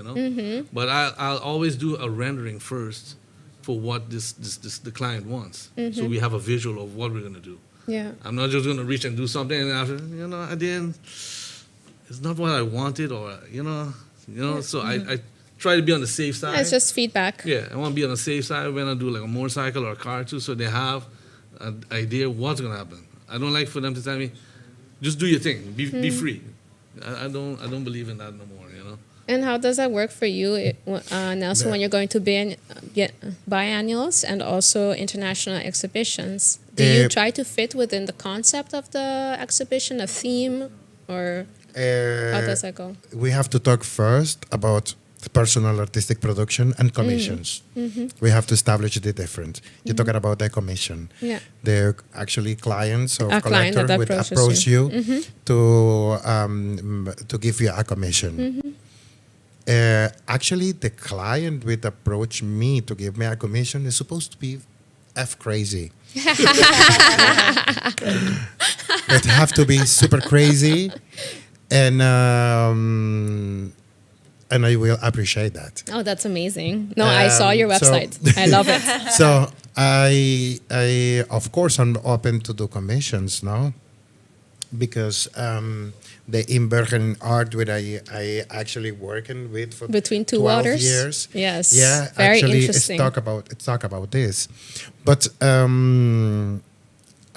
But I'll always do a rendering first for what the client wants. So we have a visual of what we're gonna do. Yeah. I'm not just gonna reach and do something and after, at the end, it's not what I wanted or, so I try to be on the safe side. It's just feedback. Yeah, I want to be on the safe side when I do like a motorcycle or a car too, so they have an idea what's gonna happen. I don't like for them to tell me, just do your thing, be free. I don't believe in that no more. And how does that work for you, Nelson, when you're going to biennials and also international exhibitions? Do you try to fit within the concept of the exhibition, a theme, or how does that go? We have to talk first about personal artistic production and commissions. We have to establish the difference. You're talking about the commission. Yeah. They're actually clients or A client collectors that would approaches approach you. you to give you a commission. Actually, the client would approach me to give me a commission is supposed to be crazy. It have to be super crazy, and I will appreciate that. Oh, that's amazing. No, I saw your so- website. I love it. So I of course I'm open to do commissions now, because the inburgering art where I actually working with for Between Two 12 Waters? years. Yes. Yeah, Very actually interesting. it's talk about this, but I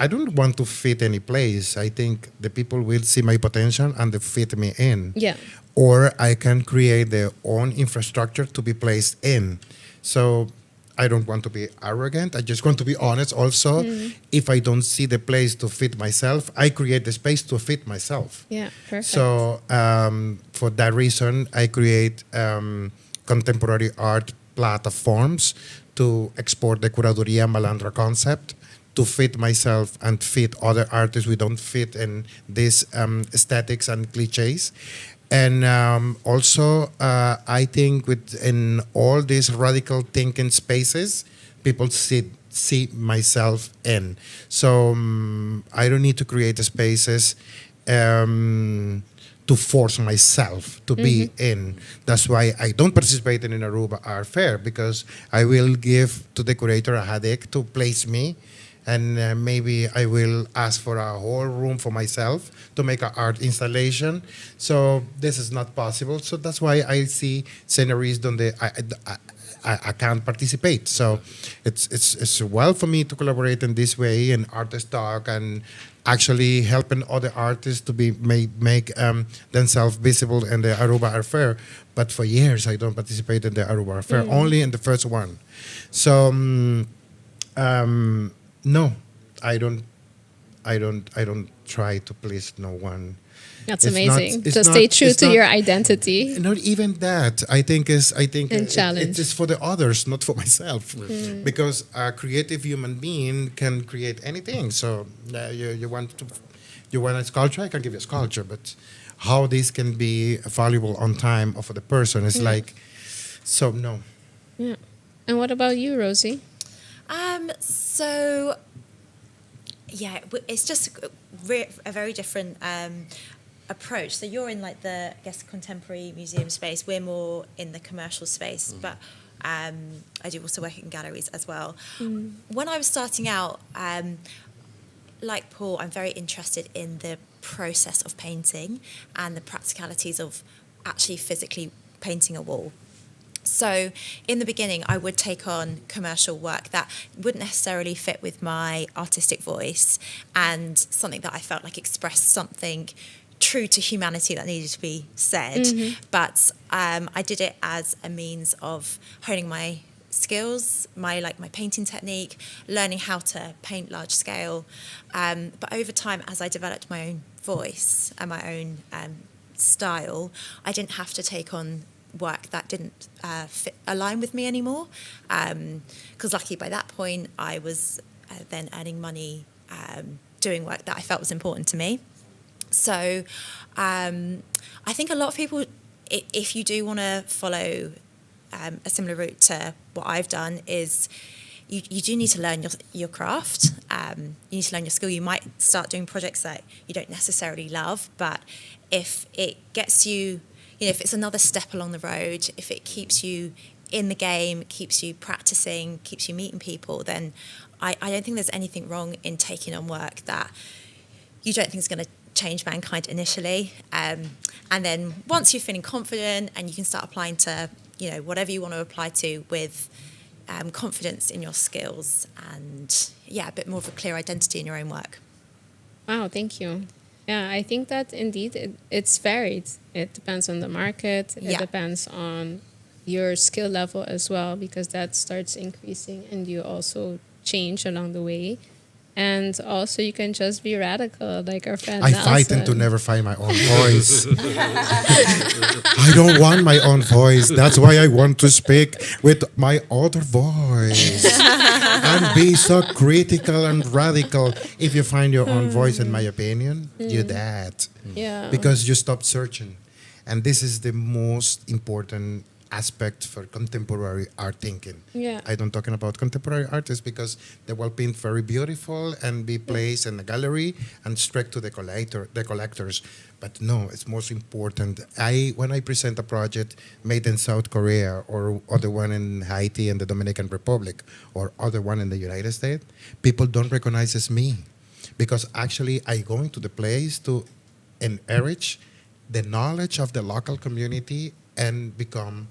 don't want to fit any place. I think the people will see my potential and they fit me in. Yeah. Or I can create their own infrastructure to be placed in. So I don't want to be arrogant. I just want to be honest also. If I don't see the place to fit myself, I create the space to fit myself. Yeah, perfect. So for that reason, I create contemporary art platforms to export the curaduria malandra concept, to fit myself and fit other artists. We don't fit in these aesthetics and cliches. And also, I think within all these radical thinking spaces, people see myself in. So I don't need to create spaces to force myself to be in. That's why I don't participate in an Aruba Art Fair, because I will give to the curator a headache to place me, and maybe I will ask for a whole room for myself to make an art installation. So this is not possible. So that's why I see sceneries donde I can't participate. So it's well for me to collaborate in this way and artist talk and actually helping other artists to be make themselves visible in the Aruba Art Fair. But for years I don't participate in the Aruba Art Fair, only in the first one. So no, I don't try to please no one. That's It's amazing. not- Just stay true to your identity. Not even that. I think And challenge. it is for the others, not for myself. Because a creative human being can create anything. So you want a sculpture, I can give you a sculpture. But how this can be valuable on time or for the person is like, so no. Yeah. And what about you, Rosie? So, yeah, it's just a very different approach. So you're in like the, I guess, contemporary museum space. We're more in the commercial space, but I do also work in galleries as well. When I was starting out, like Paul, I'm very interested in the process of painting and the practicalities of actually physically painting a wall. So in the beginning, I would take on commercial work that wouldn't necessarily fit with my artistic voice and something that I felt like expressed something true to humanity that needed to be said. But I did it as a means of honing my skills, my painting technique, learning how to paint large scale. But over time, as I developed my own voice and my own style, I didn't have to take on work that didn't align with me anymore, because lucky by that point I was then earning money doing work that I felt was important to me. So I think a lot of people, if you do want to follow a similar route to what I've done, is you do need to learn your craft. You need to learn your skill. You might start doing projects that you don't necessarily love, but if it gets you, if it's another step along the road, if it keeps you in the game, keeps you practicing, keeps you meeting people, then I don't think there's anything wrong in taking on work that you don't think is going to change mankind initially. And then once you're feeling confident and you can start applying to, whatever you want to apply to with confidence in your skills and, a bit more of a clear identity in your own work. Wow, thank you. Yeah, I think that indeed it's varied. It depends on the market. It depends on your skill level as well, because that starts increasing and you also change along the way. And also you can just be radical, like our friend I Nelson. fight to never find my own voice. I don't want my own voice. That's why I want to speak with my other voice. And be so critical and radical. If you find your own voice, in my opinion, you're dead. Yeah. Because you stop searching. And this is the most important aspect for contemporary art thinking. Yeah. I don't talking about contemporary artists because they will paint very beautiful and be placed in the gallery and straight to the collectors. But no, it's most important. When I present a project made in South Korea or other one in Haiti and the Dominican Republic or other one in the United States, people don't recognize as me because actually I go into the place to enrich the knowledge of the local community and become.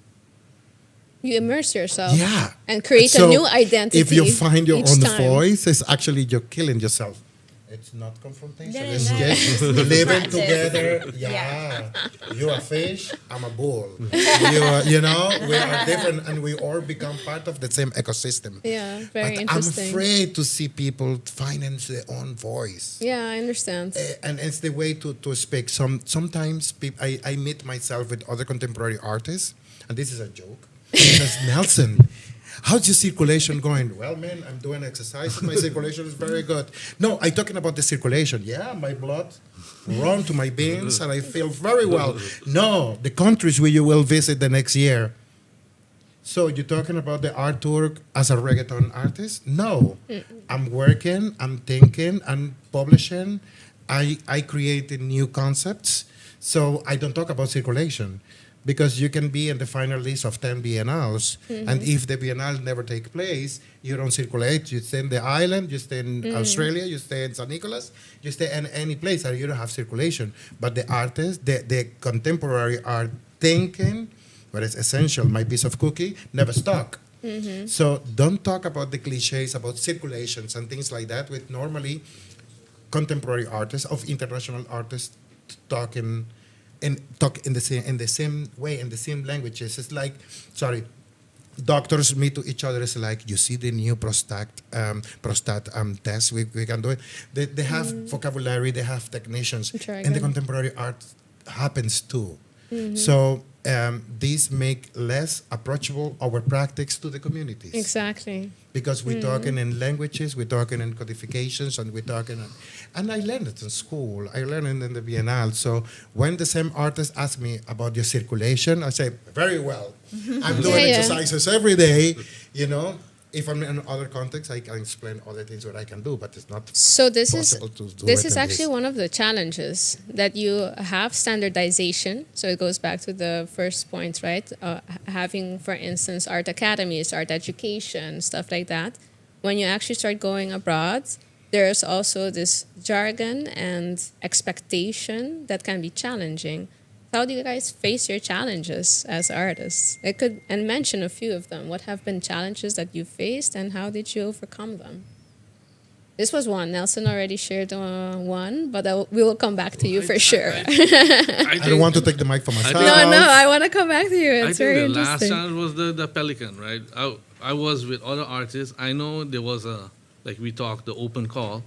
You immerse yourself. Yeah. And create So a new identity. if you find your each own time. voice, it's actually you're killing yourself. It's not confrontation. No, It's no. just living Practice. together. Yeah. You're a fish, I'm a bull. We are different and we all become part of the same ecosystem. Yeah, very But interesting. I'm afraid to see people finding their own voice. Yeah, I understand. And it's the way to speak. Sometimes I meet myself with other contemporary artists And this is a joke. He says, Nelson, how's your circulation going? Well, man, I'm doing exercise. My circulation is very good. No, I'm talking about the circulation. Yeah, my blood run to my veins and I feel very well. No, the countries where you will visit the next year. So you're talking about the artwork as a reggaeton artist? No. I'm working, I'm thinking, I'm publishing. I created new concepts. So I don't talk about circulation because you can be in the final list of 10 biennales. And if the biennale never take place, you don't circulate. You stay in the island, you stay in Australia, you stay in San Nicolas, you stay in any place and you don't have circulation. But the artists, the contemporary art thinking, what is essential, my piece of cookie, never stuck. So don't talk about the cliches about circulations and things like that with normally contemporary artists of international artists talk in the same way, in the same languages. It's like, doctors meet to each other. It's like, you see the new prostate test, we can do it. They have vocabulary, they have technicians. And the contemporary art happens too. So these make less approachable our practice to the communities. Exactly. Because we're talking in languages, we're talking in codifications, and we're talking... And I learned it in school. I learned it in the Biennale. So when the same artist asks me about your circulation, I say, very well. I'm doing exercises every day, you know. If I'm in other contexts, I can explain other things what I can do, but it's not possible to do this it is in actually one of the challenges, that you have standardization. So it goes back to the first point, right? Having, for instance, art academies, art education, stuff like that. When you actually start going abroad, there's also this jargon and expectation that can be challenging. How do you guys face your challenges as artists? And mention a few of them. What have been challenges that you faced and how did you overcome them? This was one. Nelson already shared one, but we will come back to you for sure. I don't want to take the mic for myself. No, I want to come back to you. It's very the last interesting. challenge was the Pelican, right? I was with other artists. I know there was like we talked, the open call.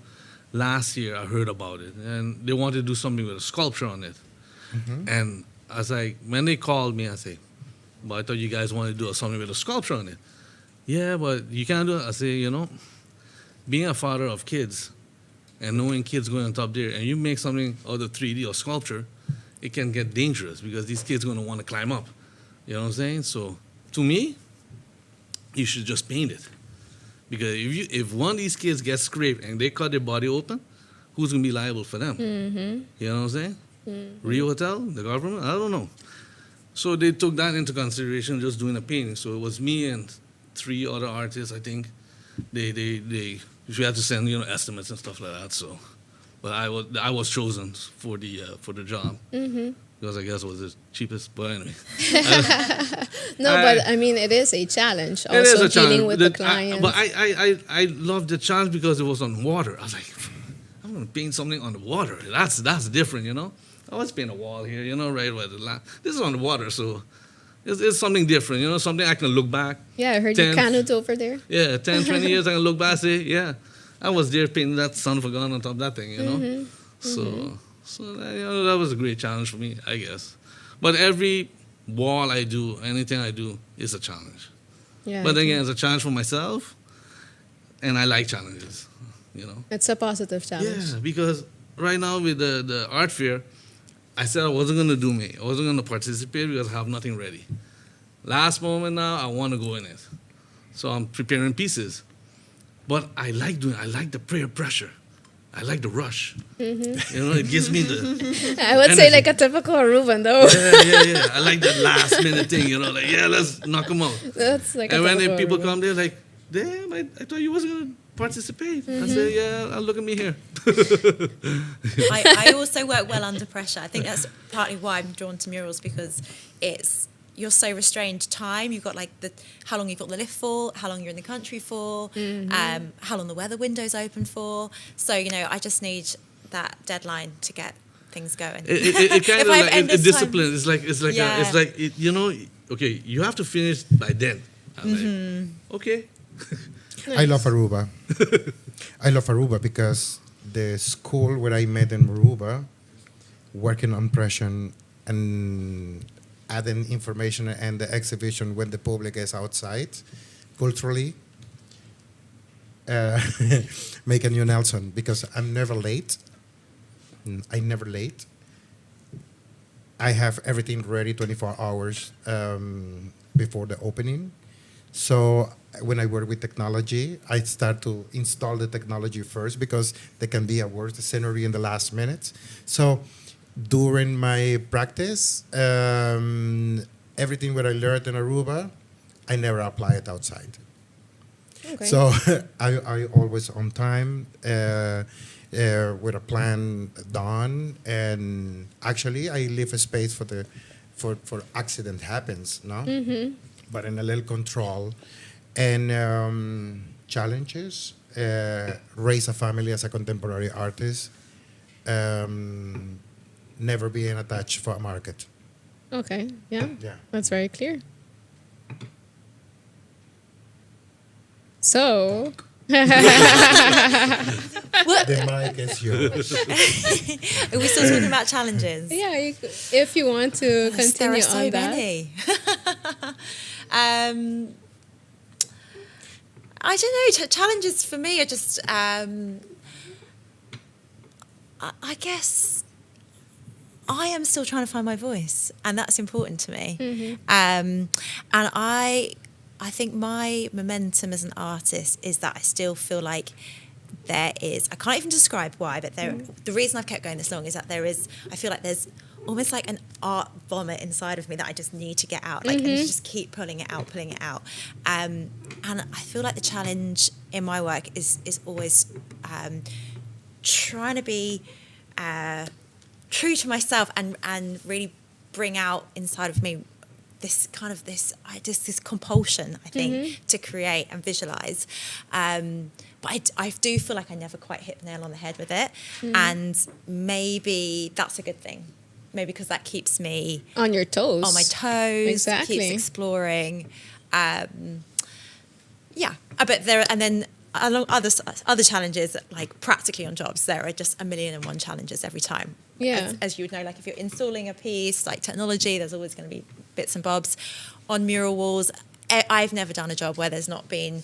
Last year I heard about it, and they wanted to do something with a sculpture on it. And I was like, when they called me, I say, but I thought you guys wanted to do something with a sculpture on it. Yeah, but you can't do it. I say, you know, being a father of kids and knowing kids going on top there, and you make something out of 3D or sculpture, it can get dangerous because these kids are going to want to climb up. You know what I'm saying? So to me, you should just paint it. Because if one of these kids gets scraped and they cut their body open, who's going to be liable for them? You know what I'm saying? Rio Hotel, the government, I don't know. So they took that into consideration, just doing a painting. So it was me and 3 other artists, I think. We had to send estimates and stuff like that. So, but I was chosen for the job because I guess it was the cheapest. But anyway, but I mean it is a challenge. Also it is a challenge. Dealing with the clients. But I loved the challenge because it was on water. I was like, I'm going to paint something on the water. That's different, you know. I was paint a wall here, you know, right? This is on the water, so it's something different, you know, something I can look back. Yeah, I heard you canoed over there. Yeah, 10, 20 years I can look back and say, yeah, I was there painting that son of a gun on top of that thing, you know. So that was a great challenge for me, I guess. But every wall I do, anything I do, is a challenge. Yeah. But again, it's a challenge for myself, and I like challenges, you know. It's a positive challenge. Yeah, because right now with the art fair, I said I wasn't going to do me. I wasn't going to participate because I have nothing ready. Last moment now, I want to go in it. So I'm preparing pieces. But I like the prayer pressure. I like the rush. You know, it gives me the I would say like a typical Aruban though. Yeah. I like that last minute thing, you know, like, yeah, let's knock them out. That's like and a when typical people Aruban. come, they're like, damn, I thought you wasn't going to participate. I say, yeah, look at me here. I also work well under pressure. I think that's partly why I'm drawn to murals, because you're so restrained to time. You've got like how long you've got the lift for, how long you're in the country for, how long the weather window's open for. So, you know, I just need that deadline to get things going. It kind of like a discipline. It's like you know, okay, you have to finish by then. I'm like, okay. Nice. I love Aruba. I love Aruba because the school where I met in Aruba, working on pressure and adding information and the exhibition when the public is outside, culturally. Make a new Nelson because I'm never late. I never late. I have everything ready 24 hours before the opening. So when I work with technology, I start to install the technology first because there can be a worse scenery in the last minute. So during my practice, everything that I learned in Aruba, I never apply it outside. Okay. So I always on time with a plan done, and actually I leave a space for accident happens, no? But in a little control and challenges. Raise a family as a contemporary artist. Never being attached for a market. Okay. Yeah. Yeah. That's very clear. So, The mic is yours. Are we still talking about challenges? yeah, if you want to There continue are so on that. many. I don't know. Challenges for me are just, I guess, I am still trying to find my voice, and that's important to me. And I think my momentum as an artist is that I still feel like there is, I can't even describe why, but the reason I've kept going this long is that I feel like there's almost like an art vomit inside of me that I just need to get out, like, and just keep pulling it out. And I feel like the challenge in my work is always trying to be true to myself and really bring out inside of me this compulsion, I think, to create and visualize. But I do feel like I never quite hit the nail on the head with it. And maybe that's a good thing. Maybe because that keeps me On your toes. on my toes, Exactly. keeps exploring. But then along other challenges, like practically on jobs, there are just 1,000,001 challenges every time. Yeah. As you would know, like if you're installing a piece, like technology, there's always going to be bits and bobs. On mural walls, I've never done a job where there's not been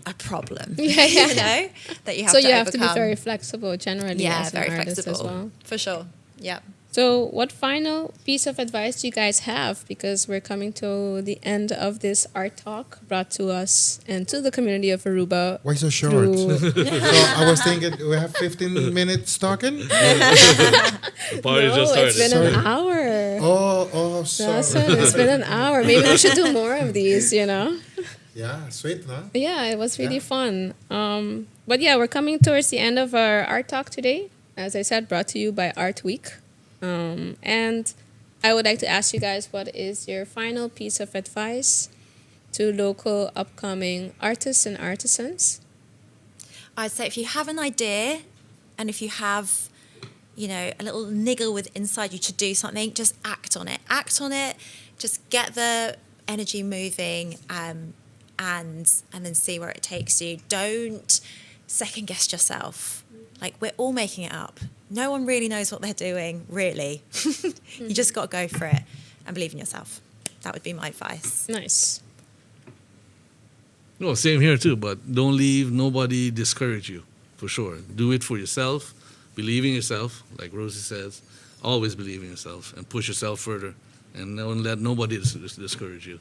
a problem. Yeah. You know, that you have So to you have to be overcome. very flexible generally Yeah, as an very artist flexible, as well. for sure. Yeah. So what final piece of advice do you guys have? Because we're coming to the end of this art talk brought to us and to the community of Aruba. Why so short? through- So I was thinking we have 15 minutes talking. The party No, just started. it's been an hour. Oh, sorry. That's it. It's been an hour. Maybe we should do more of these, you know? Yeah, sweet, no? Yeah, it was really Yeah. fun. But yeah, we're coming towards the end of our art talk today. As I said, brought to you by Art Week. And I would like to ask you guys, what is your final piece of advice to local upcoming artists and artisans? I'd say if you have an idea and if you have, a little niggle with inside you to do something, just act on it. Act on it. Just get the energy moving and then see where it takes you. Don't second guess yourself. Like, we're all making it up. No one really knows what they're doing, really. You just got to go for it and believe in yourself. That would be my advice. Nice. No, same here too, but don't leave nobody discourage you, for sure. Do it for yourself. Believe in yourself, like Rosie says. Always believe in yourself and push yourself further. And don't let nobody discourage you.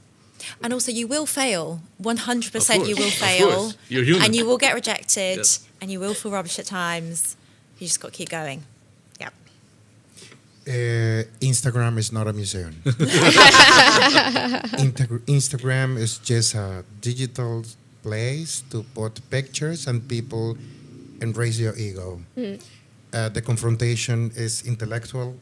And also, you will fail. 100% Of course, you will of fail. course. You're human. And you will get rejected. Yes. And you will feel rubbish at times. You just got to keep going. Yeah. Instagram is not a museum. Instagram is just a digital place to put pictures and people and raise your ego. The confrontation is intellectual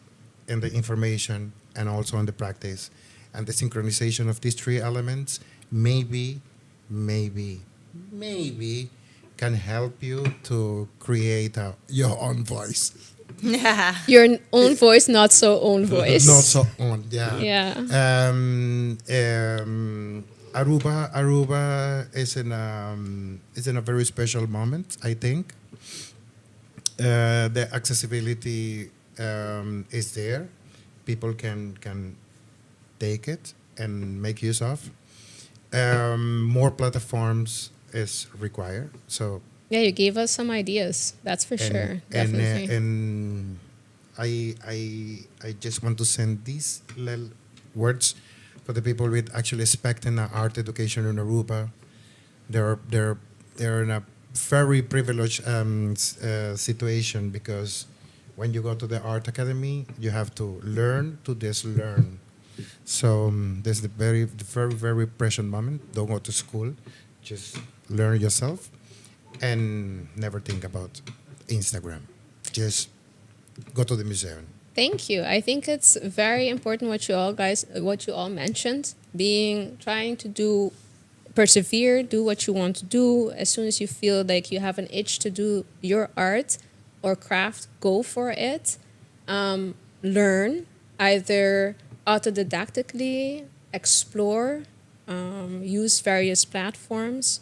in the information and also in the practice. And the synchronization of these three elements maybe can help you to create your own voice. Your own voice, not so own voice. Not so on, yeah. Yeah. Aruba is in a very special moment, I think. The accessibility is there. People can take it and make use of. More platforms is required. So Yeah, you gave us some ideas. That's for sure. Definitely. and I just want to send these little words for the people with actually expecting art education in Aruba. They're in a very privileged situation because when you go to the art academy, you have to learn to just learn. So there's the very, very precious moment. Don't go to school, just learn yourself, and never think about Instagram. Just go to the museum. Thank you. I think it's very important what you all mentioned, trying to persevere, do what you want to do. As soon as you feel like you have an itch to do your art or craft, go for it. Learn either autodidactically, explore, use various platforms.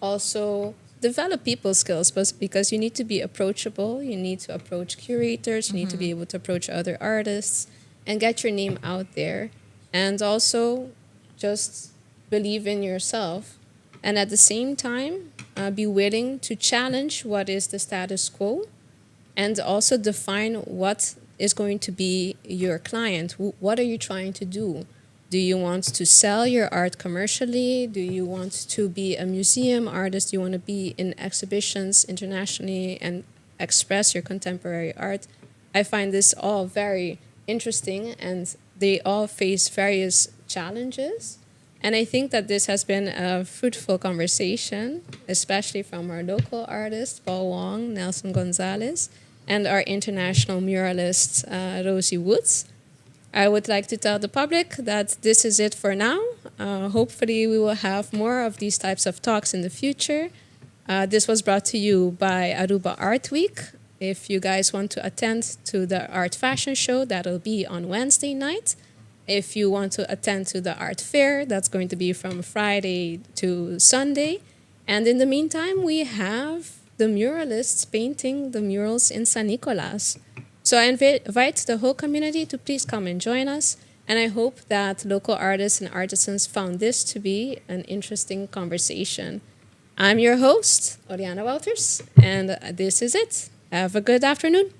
Also, develop people skills because you need to be approachable. You need to approach curators. You need to be able to approach other artists and get your name out there. And also, just believe in yourself. And at the same time, be willing to challenge what is the status quo and also define what is going to be your client. What are you trying to do? Do you want to sell your art commercially? Do you want to be a museum artist? Do you want to be in exhibitions internationally and express your contemporary art? I find this all very interesting, and they all face various challenges. And I think that this has been a fruitful conversation, especially from our local artists, Paul Wong, Nelson Gonzalez, and our international muralist, Rosie Woods. I would like to tell the public that this is it for now. Hopefully, we will have more of these types of talks in the future. This was brought to you by Aruba Art Week. If you guys want to attend to the art fashion show, that'll be on Wednesday night. If you want to attend to the art fair, that's going to be from Friday to Sunday. And in the meantime, we have the muralists painting the murals in San Nicolas. So I invite the whole community to please come and join us. And I hope that local artists and artisans found this to be an interesting conversation. I'm your host, Oriana Wouters, and this is it. Have a good afternoon.